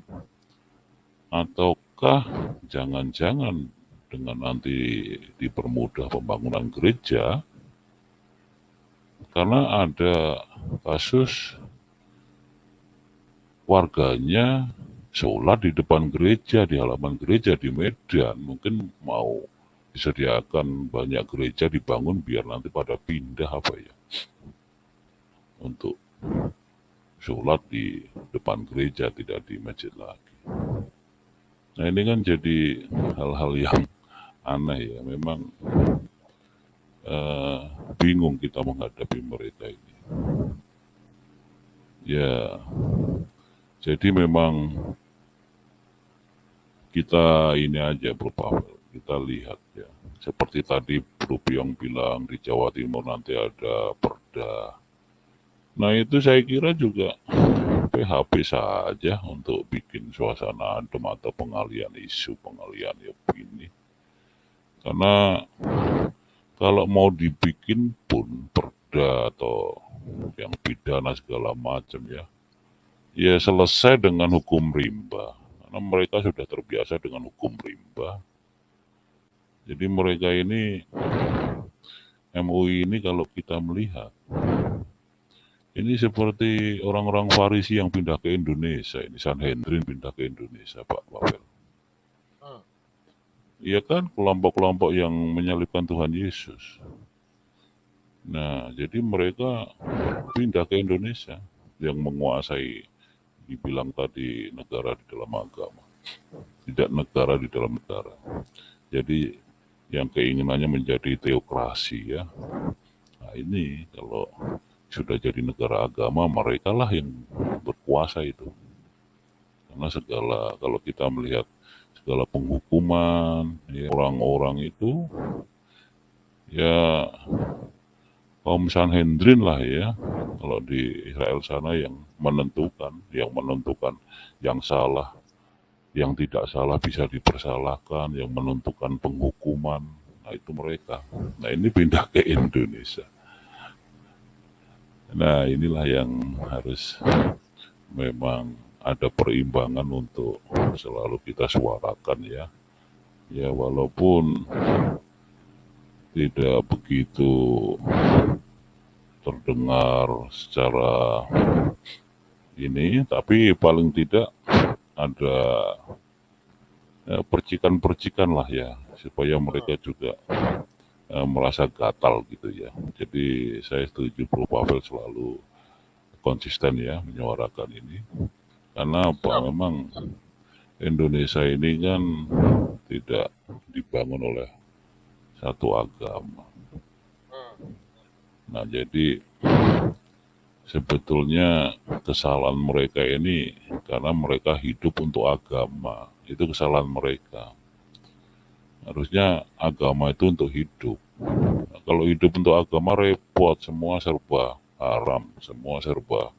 E: ataukah jangan-jangan dengan nanti dipermudah pembangunan gereja, karena ada kasus warganya sholat di depan gereja, di halaman gereja di Medan, mungkin mau disediakan banyak gereja dibangun biar nanti pada pindah apa ya, untuk sholat di depan gereja, tidak di masjid lagi. Nah ini kan jadi hal-hal yang aneh ya, memang bingung kita menghadapi mereka ini. Ya, jadi memang kita ini aja Bro Pavel, kita lihat ya. Seperti tadi Bro Piong bilang di Jawa Timur nanti ada perda. Nah itu saya kira juga PHP saja untuk bikin suasana adem atau pengalian isu, pengalian opini. Karena kalau mau dibikin pun perda atau yang pidana segala macam ya, ya selesai dengan hukum rimba. Karena mereka sudah terbiasa dengan hukum rimba. Jadi mereka ini, MUI ini kalau kita melihat, ini seperti orang-orang Farisi yang pindah ke Indonesia. Ini Sanhedrin pindah ke Indonesia, Pak Pavel. Iya kan, kelompok-kelompok yang menyalibkan Tuhan Yesus. Nah, jadi mereka pindah ke Indonesia yang menguasai, dibilang tadi, negara di dalam agama. Tidak negara di dalam negara. Jadi yang keinginannya menjadi teokrasi ya. Nah ini kalau sudah jadi negara agama, mereka lah yang berkuasa itu. Karena segala, kalau kita melihat segala penghukuman, ya, orang-orang itu, ya kaum Sanhedrin lah ya, kalau di Israel sana yang menentukan yang salah, yang tidak salah bisa dipersalahkan, yang menentukan penghukuman, nah itu mereka. Nah ini pindah ke Indonesia. Nah inilah yang harus memang ada perimbangan untuk selalu kita suarakan ya. Ya walaupun tidak begitu terdengar secara ini, tapi paling tidak ada percikan-percikan lah ya, supaya mereka juga merasa gatal gitu ya. Jadi saya setuju Bro Pavel selalu konsisten ya menyuarakan ini. Karena apa? Memang Indonesia ini kan tidak dibangun oleh satu agama. Nah jadi sebetulnya kesalahan mereka ini karena mereka hidup untuk agama. Itu kesalahan mereka. Harusnya agama itu untuk hidup. Nah, kalau hidup untuk agama repot, semua serba haram, semua serba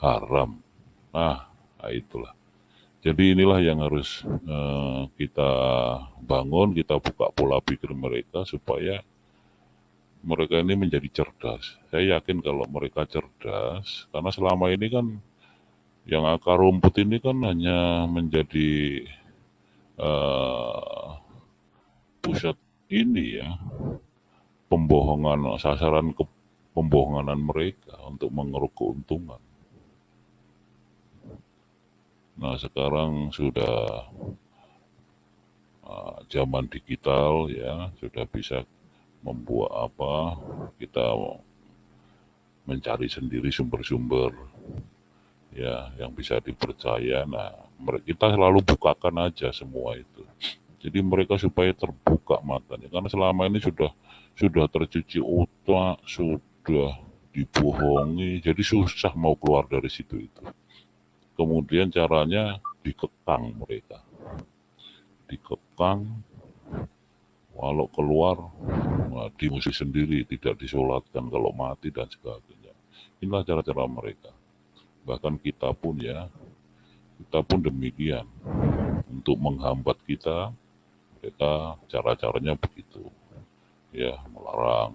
E: haram. Nah itulah. Jadi inilah yang harus kita bangun, kita buka pola pikir mereka supaya mereka ini menjadi cerdas. Saya yakin kalau mereka cerdas, karena selama ini kan yang akar rumput ini kan hanya menjadi pusat ini ya, pembohongan, sasaran pembohongan mereka untuk mengeruk keuntungan. Nah sekarang sudah zaman digital ya, sudah bisa membuat apa, kita mencari sendiri sumber-sumber ya yang bisa dipercaya. Nah kita selalu bukakan aja semua itu. Jadi mereka supaya terbuka matanya, karena selama ini sudah tercuci otak, sudah dibohongi, jadi susah mau keluar dari situ itu. Kemudian caranya dikekang mereka, dikekang, walau keluar dimusuhi sendiri, tidak disolatkan kalau mati dan sebagainya. Inilah cara-cara mereka. Bahkan kita pun ya, kita pun demikian, untuk menghambat kita mereka cara-caranya begitu, ya, melarang.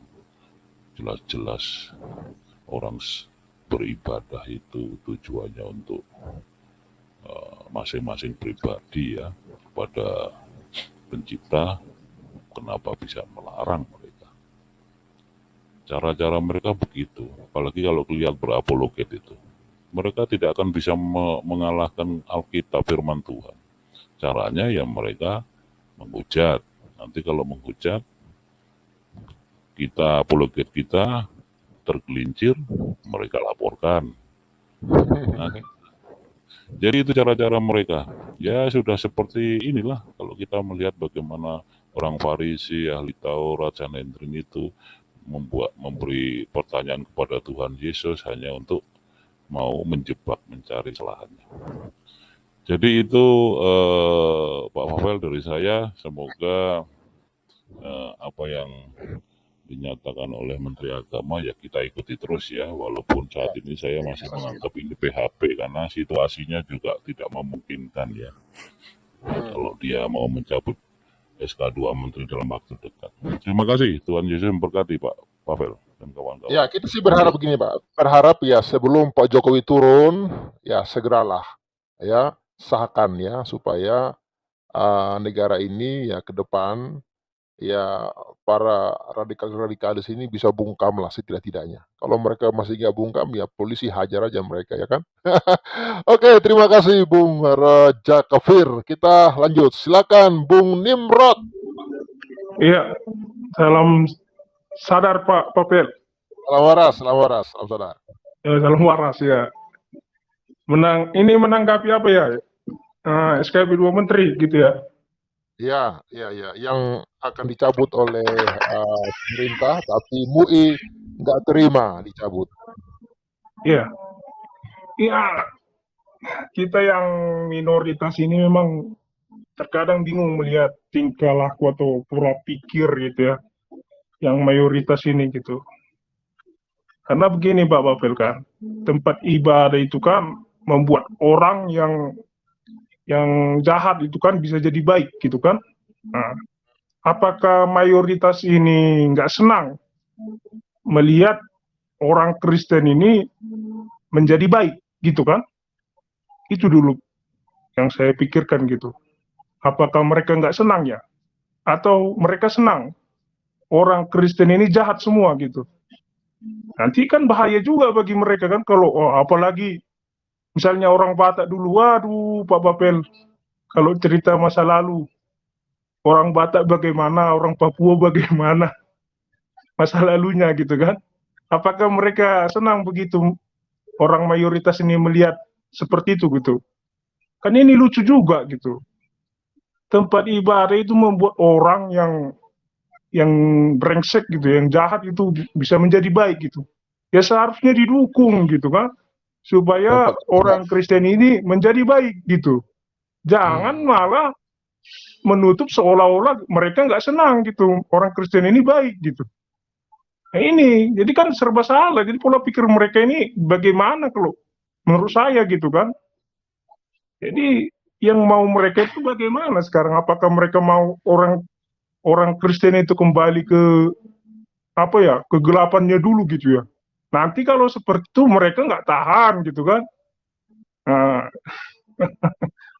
E: Jelas-jelas orang beribadah itu tujuannya untuk masing-masing pribadi, ya, kepada pencipta. Kenapa bisa melarang mereka? Cara-cara mereka begitu, apalagi kalau lihat berapologet itu. Mereka tidak akan bisa mengalahkan Alkitab firman Tuhan. Caranya ya mereka menghujat. Nanti kalau menghujat, kita apologet kita tergelincir, mereka laporkan. Nah, jadi itu cara-cara mereka. Ya sudah seperti inilah kalau kita melihat bagaimana orang Farisi, ahli Taurat, Sanhedrin itu memberi pertanyaan kepada Tuhan Yesus hanya untuk mau menjebak, mencari kesalahannya. Jadi itu Pak Pavel dari saya, semoga apa yang dinyatakan oleh Menteri Agama ya kita ikuti terus, ya, walaupun saat ini saya masih menganggap ini PHP karena situasinya juga tidak memungkinkan, ya, kalau dia mau mencabut SK2 Menteri dalam waktu dekat. Terima kasih, Tuhan Yesus memberkati Pak Pavel dan kawan-kawan.
B: Ya, kita sih berharap begini, Pak. Berharap ya sebelum Pak Jokowi turun, ya segeralah ya sahkan, ya, supaya negara ini ya ke depan ya para radikalis ini bisa bungkam lah setidak-tidaknya. Kalau mereka masih nggak bungkam, ya polisi hajar aja mereka, ya kan? Oke, terima kasih Bung Raja Kafir. Kita lanjut. Silakan Bung Nimrod.
F: Iya, salam sadar Pak Pavel.
B: Salam waras, salam waras, salam sadar.
F: Salam waras, ya. Menanggapi apa ya? SKB 2 Menteri gitu ya.
B: Ya, yang akan dicabut oleh pemerintah, tapi MUI nggak terima dicabut.
F: Iya. Iya, kita yang minoritas ini memang terkadang bingung melihat tingkah laku atau pola pikir gitu ya, yang mayoritas ini gitu. Karena begini Pak Pavel kan, tempat ibadah itu kan membuat orang yang jahat itu kan bisa jadi baik gitu kan. Nah, apakah mayoritas ini nggak senang melihat orang Kristen ini menjadi baik gitu kan? Itu dulu yang saya pikirkan gitu. Apakah mereka nggak senang ya? Atau mereka senang orang Kristen ini jahat semua gitu? Nanti kan bahaya juga bagi mereka kan kalau apalagi misalnya orang Batak dulu, waduh Pak Papel, kalau cerita masa lalu, orang Batak bagaimana, orang Papua bagaimana, masa lalunya gitu kan. Apakah mereka senang begitu orang mayoritas ini melihat seperti itu gitu. Kan ini lucu juga gitu. Tempat ibadah itu membuat orang yang brengsek gitu, yang jahat itu bisa menjadi baik gitu. Ya seharusnya didukung gitu kan, supaya orang Kristen ini menjadi baik gitu. Jangan malah menutup seolah-olah mereka nggak senang gitu, orang Kristen ini baik gitu. Nah ini, jadi kan serba salah. Jadi pola pikir mereka ini bagaimana kalau menurut saya gitu kan. Jadi yang mau mereka itu bagaimana sekarang? Apakah mereka mau orang Kristen itu kembali ke apa ya, kegelapannya dulu gitu ya? Nanti kalau seperti itu mereka nggak tahan gitu kan? Nah,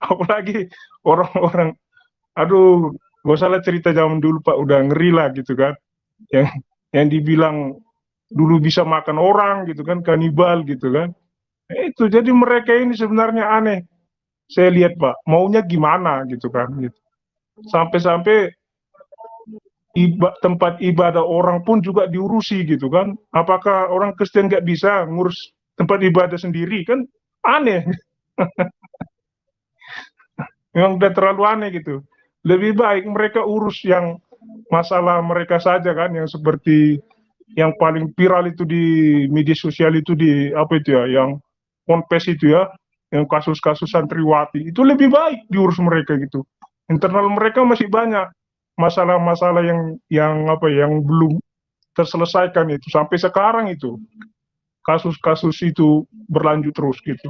F: apalagi orang-orang, aduh, gak usah lah cerita zaman dulu Pak, udah ngeri lah gitu kan? Yang dibilang dulu bisa makan orang gitu kan, kanibal gitu kan? Itu jadi mereka ini sebenarnya aneh. Saya lihat Pak, maunya gimana gitu kan? Gitu. Sampai-sampai tempat ibadah orang pun juga diurusi gitu kan. Apakah orang Kristen nggak bisa ngurus tempat ibadah sendiri kan? Aneh. Memang udah terlalu aneh gitu. Lebih baik mereka urus yang masalah mereka saja kan, yang seperti yang paling viral itu di media sosial itu di apa itu ya, yang ponpes itu ya, yang kasus-kasus santriwati itu lebih baik diurus mereka gitu. Internal mereka masih banyak masalah-masalah yang apa yang belum terselesaikan itu sampai sekarang itu kasus-kasus itu berlanjut terus gitu.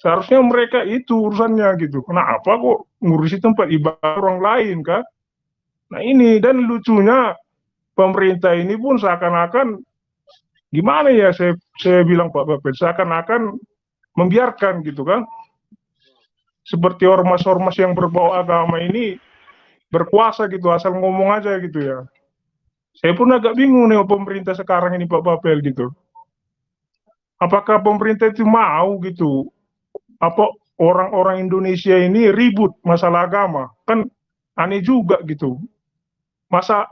F: Seharusnya mereka itu urusannya gitu. Kenapa kok ngurusi tempat ibadah orang lain kan? Nah ini, dan lucunya pemerintah ini pun seakan-akan, gimana ya saya bilang Pak Bapet, seakan-akan membiarkan gitu kan, seperti ormas-ormas yang berbau agama ini berkuasa gitu, asal ngomong aja gitu ya. Saya pun agak bingung nih pemerintah sekarang ini Pak Bapel gitu. Apakah pemerintah itu mau gitu, apa orang-orang Indonesia ini ribut masalah agama? Kan aneh juga gitu. Masa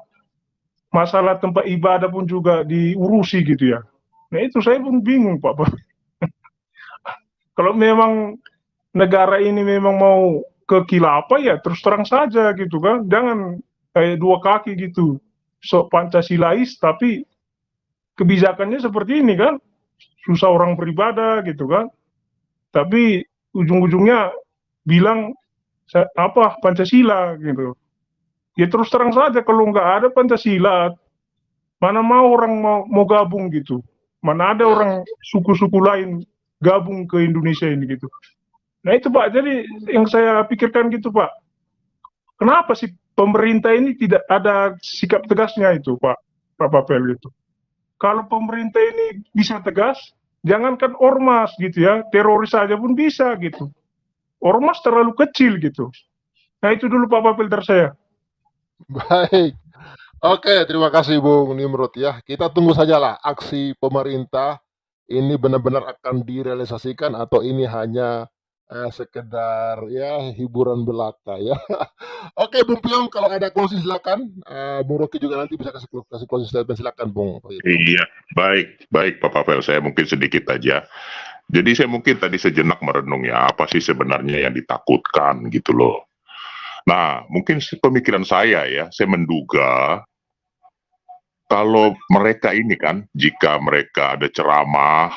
F: masalah tempat ibadah pun juga diurusi gitu ya. Nah itu saya pun bingung Pak. Kalau memang negara ini memang mau ke khilafah ya terus terang saja gitu kan. Jangan kayak dua kaki gitu. Sok Pancasilais tapi kebijakannya seperti ini kan. Susah orang beribadah gitu kan. Tapi ujung-ujungnya bilang apa Pancasila gitu. Ya terus terang saja kalau nggak ada Pancasila, mana mau orang mau gabung gitu. Mana ada orang suku-suku lain gabung ke Indonesia ini gitu. Nah itu Pak, jadi yang saya pikirkan gitu Pak, kenapa sih pemerintah ini tidak ada sikap tegasnya itu Pak Papel gitu. Kalau pemerintah ini bisa tegas, jangankan ormas gitu ya, teroris saja pun bisa gitu. Ormas terlalu kecil gitu. Nah itu dulu Pak Papel dari saya.
B: Baik. Oke, terima kasih Bung Nimrod ya. Kita tunggu sajalah aksi pemerintah ini benar-benar akan direalisasikan atau ini hanya sekedar ya hiburan belaka ya. Oke, Bung Piong, kalau ada closing silakan. Bung Rocky juga nanti bisa kasih closing statement, silakan Bung.
C: Iya, baik Pak Pavel, saya mungkin sedikit aja. Jadi saya mungkin tadi sejenak merenung ya, apa sih sebenarnya yang ditakutkan gitu loh. Nah, mungkin pemikiran saya ya, saya menduga kalau mereka ini kan, jika mereka ada ceramah,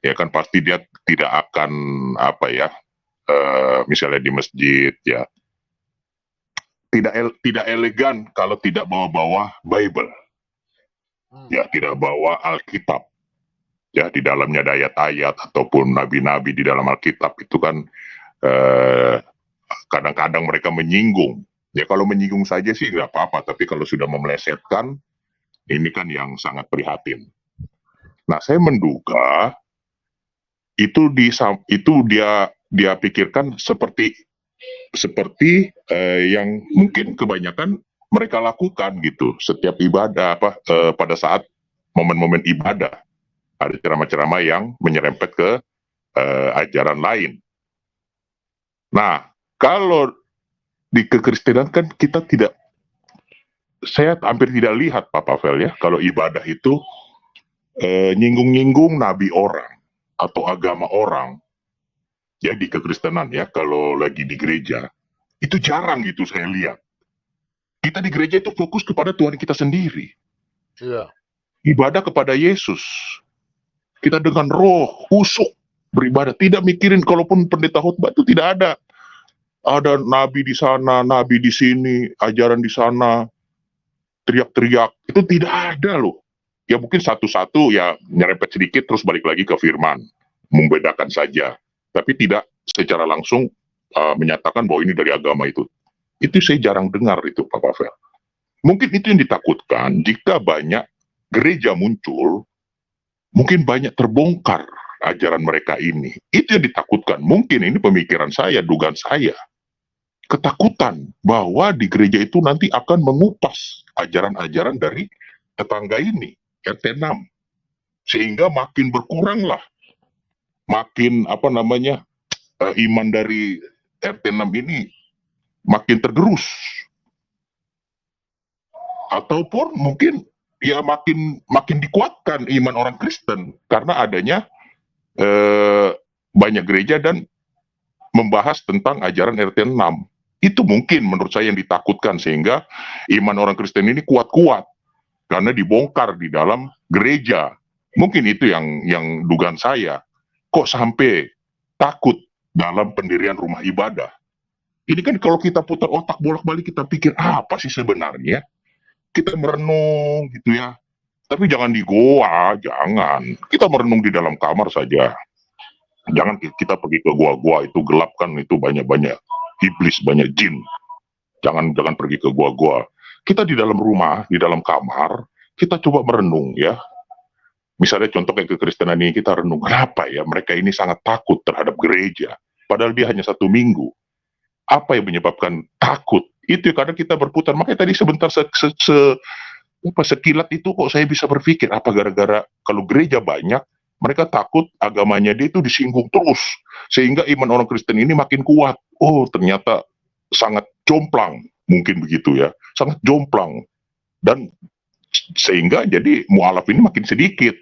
C: ya kan pasti dia tidak akan apa ya, misalnya di masjid ya, tidak elegan kalau tidak bawa-bawa Bible, ya tidak bawa Alkitab. Ya di dalamnya ada ayat-ayat ataupun nabi-nabi di dalam Alkitab itu kan kadang-kadang mereka menyinggung. Ya kalau menyinggung saja sih nggak apa-apa, tapi kalau sudah memelesetkan, ini kan yang sangat prihatin. Nah saya menduga itu dia pikirkan seperti yang mungkin kebanyakan mereka lakukan gitu setiap ibadah pada saat momen-momen ibadah. Ada ceramah-ceramah yang menyerempet ke ajaran lain. Nah, kalau di kekristenan kan kita tidak, saya hampir tidak lihat Pak Pavel ya, kalau ibadah itu nyinggung-nyinggung nabi orang atau agama orang. Ya di kekristenan ya, kalau lagi di gereja, itu jarang gitu saya lihat. Kita di gereja itu fokus kepada Tuhan kita sendiri.
B: Iya.
C: Ibadah kepada Yesus. Kita dengan roh, khusyuk beribadah, tidak mikirin kalaupun pendeta khotbah itu tidak ada. Ada nabi di sana, nabi di sini, ajaran di sana, teriak-teriak, itu tidak ada loh. Ya mungkin satu-satu ya nyerempet sedikit terus balik lagi ke firman, membedakan saja. Tapi tidak secara langsung menyatakan bahwa ini dari agama itu. Itu saya jarang dengar itu Pak Pavel. Mungkin itu yang ditakutkan jika banyak gereja muncul, mungkin banyak terbongkar ajaran mereka ini. Itu yang ditakutkan. Mungkin ini pemikiran saya, dugaan saya. Ketakutan bahwa di gereja itu nanti akan mengupas ajaran-ajaran dari tetangga ini, RT 6. Sehingga makin berkuranglah. Makin iman dari RT 6 ini makin tergerus. Ataupun mungkin ya makin dikuatkan iman orang Kristen karena adanya banyak gereja dan membahas tentang ajaran RT 6. Itu mungkin menurut saya yang ditakutkan sehingga iman orang Kristen ini kuat-kuat karena dibongkar di dalam gereja. Mungkin itu yang dugaan saya. Kok sampai takut dalam pendirian rumah ibadah? Ini kan kalau kita putar otak bolak-balik kita pikir apa sih sebenarnya? Kita merenung gitu ya. Tapi jangan di goa, jangan. Kita merenung di dalam kamar saja. Jangan kita pergi ke goa-goa, itu gelap kan, itu banyak-banyak iblis, banyak jin. Jangan pergi ke goa-goa. Kita di dalam rumah, di dalam kamar, kita coba merenung ya. Misalnya contoh kayak kekristenan ini, kita renung, kenapa ya mereka ini sangat takut terhadap gereja, padahal dia hanya 1 minggu. Apa yang menyebabkan takut? Itu karena kita berputar. Makanya tadi sebentar sekilat itu kok saya bisa berpikir, apa gara-gara kalau gereja banyak, mereka takut agamanya dia itu disinggung terus, sehingga iman orang Kristen ini makin kuat. Oh, ternyata sangat jomplang, mungkin begitu ya, sangat jomplang. Dan sehingga jadi mualaf ini makin sedikit.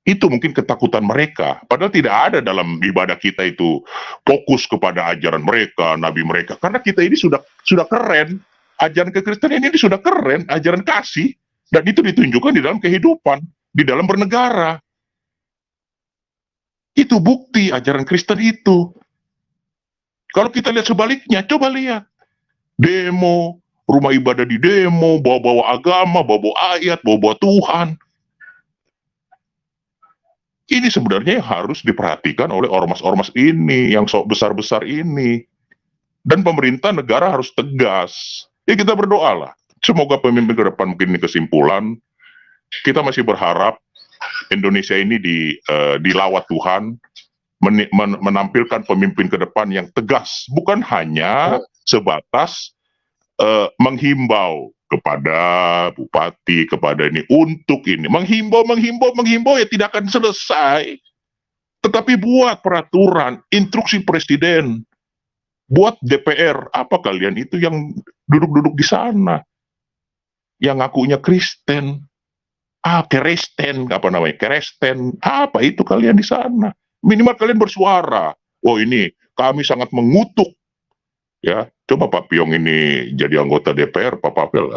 C: Itu mungkin ketakutan mereka. Padahal tidak ada dalam ibadah kita itu fokus kepada ajaran mereka, nabi mereka. Karena kita ini sudah keren. Ajaran kekristenan ini sudah keren, ajaran kasih. Dan itu ditunjukkan di dalam kehidupan, di dalam bernegara. Itu bukti ajaran Kristen itu. Kalau kita lihat sebaliknya, coba lihat. Demo, rumah ibadah di demo, bawa-bawa agama, bawa-bawa ayat, bawa-bawa Tuhan. Ini sebenarnya yang harus diperhatikan oleh ormas-ormas ini, yang sok besar-besar ini. Dan pemerintah negara harus tegas. Ya kita berdoa lah. Semoga pemimpin ke depan, mungkin ini kesimpulan, kita masih berharap Indonesia ini dilawat Tuhan, menampilkan pemimpin ke depan yang tegas. Bukan hanya sebatas menghimbau kepada bupati, kepada ini, untuk ini. Menghimbau ya tidak akan selesai. Tetapi buat peraturan, instruksi presiden, buat DPR, apa kalian itu yang duduk-duduk di sana, yang ngakunya Kristen, Keresten, apa namanya, Keresten, apa itu kalian di sana? Minimal kalian bersuara. Oh ini, kami sangat mengutuk. Ya, coba Pak Piong ini jadi anggota DPR, Pak Pavel,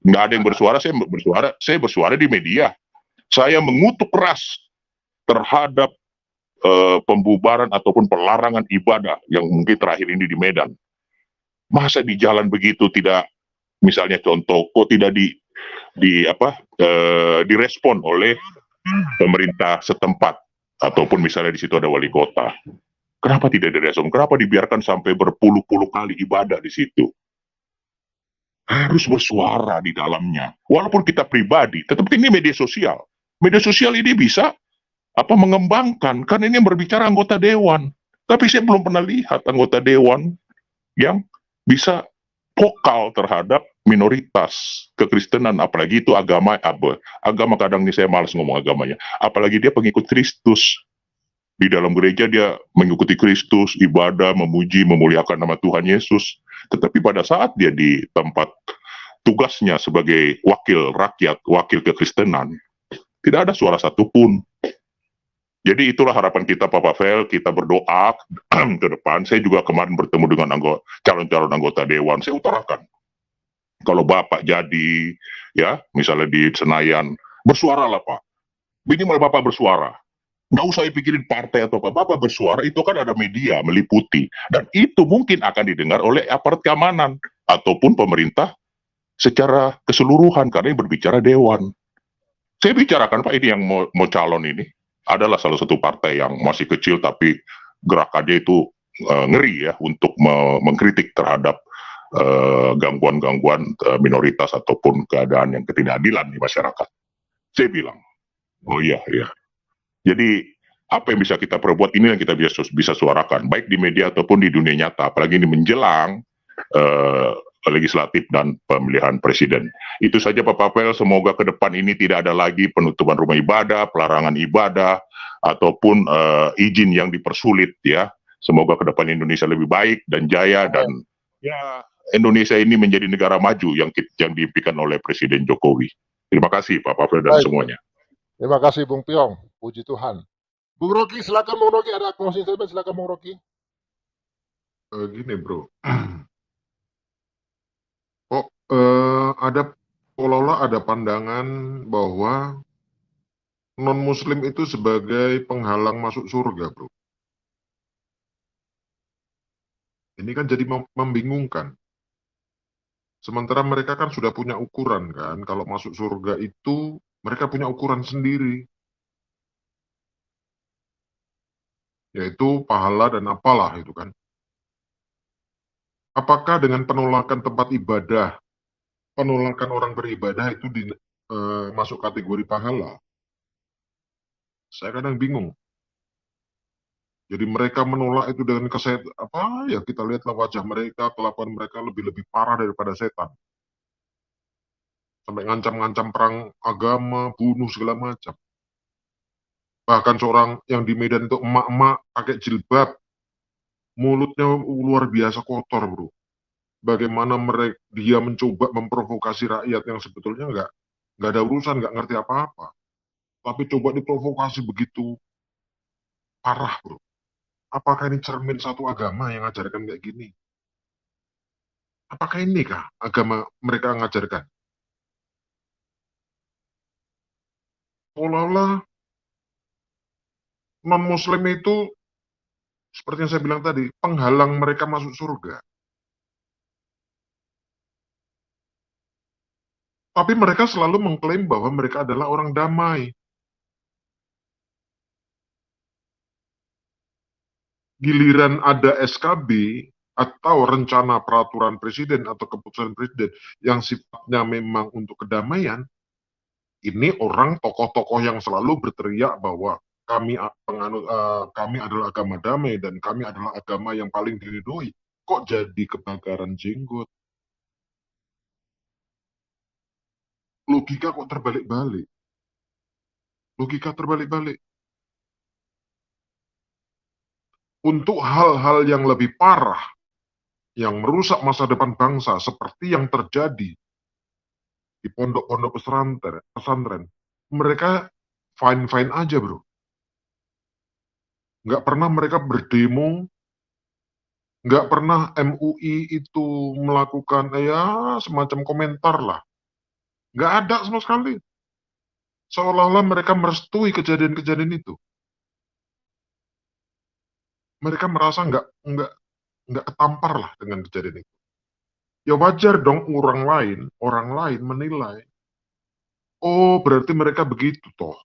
C: nggak ada yang bersuara, saya bersuara di media. Saya mengutuk keras terhadap pembubaran ataupun pelarangan ibadah yang mungkin terakhir ini di Medan. Masa di jalan begitu tidak, misalnya contoh, kok tidak direspon oleh pemerintah setempat ataupun misalnya di situ ada wali kota. Kenapa tidak direspon? Kenapa dibiarkan sampai berpuluh-puluh kali ibadah di situ? Harus bersuara di dalamnya. Walaupun kita pribadi, tetapi ini media sosial. Media sosial ini bisa mengembangkan, kan ini berbicara anggota dewan. Tapi saya belum pernah lihat anggota dewan yang bisa vokal terhadap minoritas kekristenan, apalagi itu agama kadang ini saya malas ngomong agamanya, apalagi dia pengikut Kristus. Di dalam gereja dia mengikuti Kristus, ibadah, memuji, memuliakan nama Tuhan Yesus. Tetapi pada saat dia di tempat tugasnya sebagai wakil rakyat, wakil kekristenan, tidak ada suara satupun. Jadi itulah harapan kita Pak Pavel, kita berdoa ke depan. Saya juga kemarin bertemu dengan calon-calon anggota dewan, saya utarakan. Kalau Bapak jadi, ya, misalnya di Senayan, bersuaralah Pak. Minimal Bapak bersuara. Nggak usah pikirin partai atau apa, Bapak bersuara, itu kan ada media meliputi. Dan itu mungkin akan didengar oleh aparat keamanan ataupun pemerintah secara keseluruhan, karena yang berbicara dewan. Saya bicarakan Pak, ini yang mau calon ini adalah salah satu partai yang masih kecil, tapi gerakannya itu ngeri ya, untuk mengkritik terhadap gangguan-gangguan minoritas ataupun keadaan yang ketidakadilan di masyarakat. Saya bilang, oh iya, iya. Jadi apa yang bisa kita perbuat, ini yang kita bisa suarakan, baik di media ataupun di dunia nyata, apalagi ini menjelang legislatif dan pemilihan presiden. Itu saja Pak Pavel, semoga ke depan ini tidak ada lagi penutupan rumah ibadah, pelarangan ibadah, ataupun izin yang dipersulit ya. Semoga ke depan Indonesia lebih baik dan jaya, dan ya Indonesia ini menjadi negara maju yang diimpikan oleh Presiden Jokowi. Terima kasih Pak Pavel dan semuanya.
B: Terima kasih Bung Piong, puji Tuhan. Bung Rocky, silakan Bung Rocky, ada closing statement, silakan Bung Rocky.
D: Gini bro, ada seolah-olah ada pandangan bahwa non-muslim itu sebagai penghalang masuk surga bro. Ini kan jadi membingungkan. Sementara mereka kan sudah punya ukuran kan, kalau masuk surga itu mereka punya ukuran sendiri. Yaitu pahala dan apalah itu kan. Apakah dengan penolakan tempat ibadah penolakan orang beribadah itu masuk kategori pahala. Saya kadang bingung. Jadi mereka menolak itu dengan apa ya, kita lihatlah wajah mereka, kelakuan mereka lebih parah daripada setan. Sampai ngancam-ngancam perang agama, bunuh segala macam. Bahkan seorang yang di Medan itu emak-emak pakai jilbab, mulutnya luar biasa kotor, bro. Bagaimana dia mencoba memprovokasi rakyat yang sebetulnya nggak ada urusan, nggak ngerti apa-apa. Tapi coba diprovokasi begitu parah, bro. Apakah ini cermin satu agama yang ngajarkan kayak gini? Apakah ini kah agama mereka ngajarkan? Seolah-olah non-muslim itu, seperti yang saya bilang tadi, penghalang mereka masuk surga. Tapi mereka selalu mengklaim bahwa mereka adalah orang damai. Giliran ada SKB atau rencana peraturan presiden atau keputusan presiden yang sifatnya memang untuk kedamaian, ini orang tokoh-tokoh yang selalu berteriak bahwa kami adalah agama damai dan kami adalah agama yang paling diridhoi. Kok jadi kebakaran jenggot? Logika kok terbalik-balik? Logika terbalik-balik. Untuk hal-hal yang lebih parah, yang merusak masa depan bangsa, seperti yang terjadi di pondok-pondok pesantren, mereka fine-fine aja, bro. Nggak pernah mereka berdemo, nggak pernah MUI itu melakukan ya semacam komentar lah. Nggak ada sama sekali. Seolah-olah mereka merestui kejadian-kejadian itu. Mereka merasa nggak ketampar lah dengan kejadian itu. Ya wajar dong orang lain menilai, oh berarti mereka begitu toh.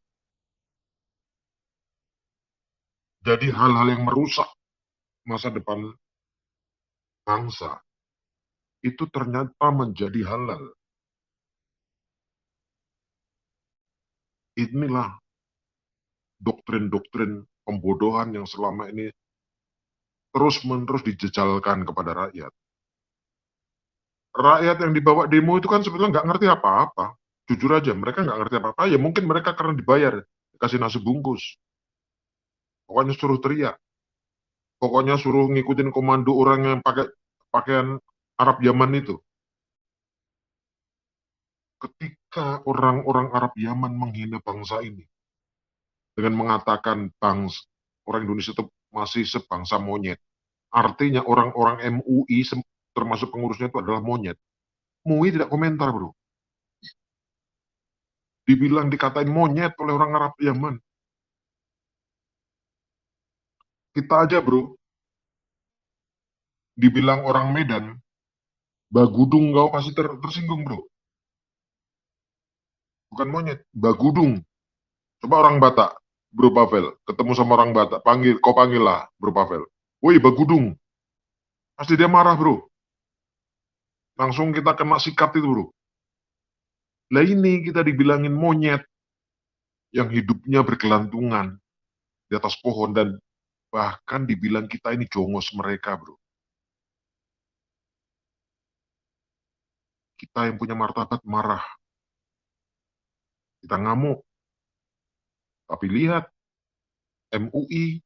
D: Jadi hal-hal yang merusak masa depan bangsa itu ternyata menjadi halal. Inilah doktrin-doktrin pembodohan yang selama ini terus-menerus dijejalkan kepada rakyat. Rakyat yang dibawa demo itu kan sebetulnya nggak ngerti apa-apa. Jujur aja, mereka nggak ngerti apa-apa. Ya mungkin mereka karena dibayar, kasih nasi bungkus. Pokoknya suruh teriak. Pokoknya suruh ngikutin komando orang yang pakai pakaian Arab Yaman itu. Ketika orang-orang Arab Yaman menghina bangsa ini dengan mengatakan orang Indonesia itu masih sebangsa monyet. Artinya orang-orang MUI termasuk pengurusnya itu adalah monyet. MUI tidak komentar, bro. Dibilang dikatain monyet oleh orang Arab Yaman. Kita aja, bro, dibilang orang Medan, bagudung kau pasti tersinggung, bro. Bukan monyet, bagudung. Coba orang Batak, Bro Pavel, ketemu sama orang Batak, kau panggil lah, Bro Pavel. Woi, bagudung. Pasti dia marah, bro. Langsung kita kena sikat itu, bro. Lah ini kita dibilangin monyet yang hidupnya bergelantungan di atas pohon dan bahkan dibilang kita ini jongos mereka, bro. Kita yang punya martabat marah. Kita ngamuk. Tapi lihat, MUI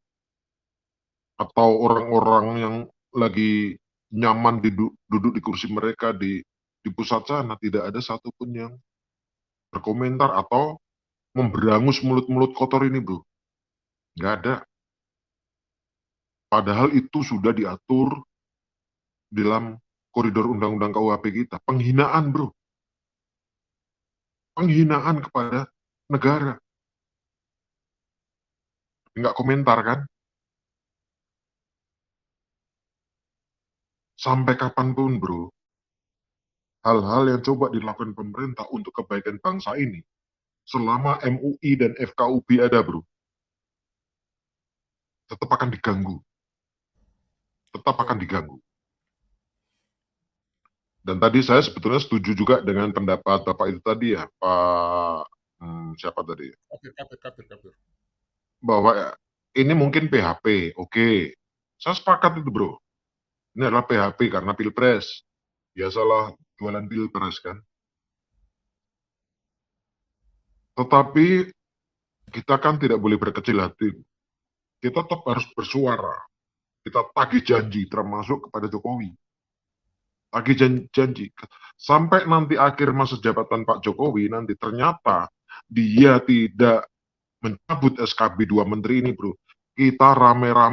D: atau orang-orang yang lagi nyaman duduk di kursi mereka di pusat sana, tidak ada satupun yang berkomentar atau memberangus mulut-mulut kotor ini, bro. Nggak ada. Padahal itu sudah diatur dalam koridor undang-undang KUHP kita. Penghinaan, bro. Penghinaan kepada negara. Nggak komentar, kan? Sampai kapanpun, bro, hal-hal yang coba dilakukan pemerintah untuk kebaikan bangsa ini, selama MUI dan FKUB ada, bro, tetap akan diganggu. Tetap akan diganggu. Dan tadi saya sebetulnya setuju juga dengan pendapat Bapak itu tadi ya, Pak siapa tadi?
B: Kapir.
D: Bahwa ini mungkin PHP, oke. Saya sepakat itu bro. Ini adalah PHP karena pilpres. Biasalah jualan pilpres kan. Tetapi kita kan tidak boleh berkecil hati. Kita tetap harus bersuara. Kita tagih janji termasuk kepada Jokowi. Tagih janji. Sampai nanti akhir masa jabatan Pak Jokowi nanti ternyata dia tidak mencabut SKB 2 menteri ini bro. Kita rame-rame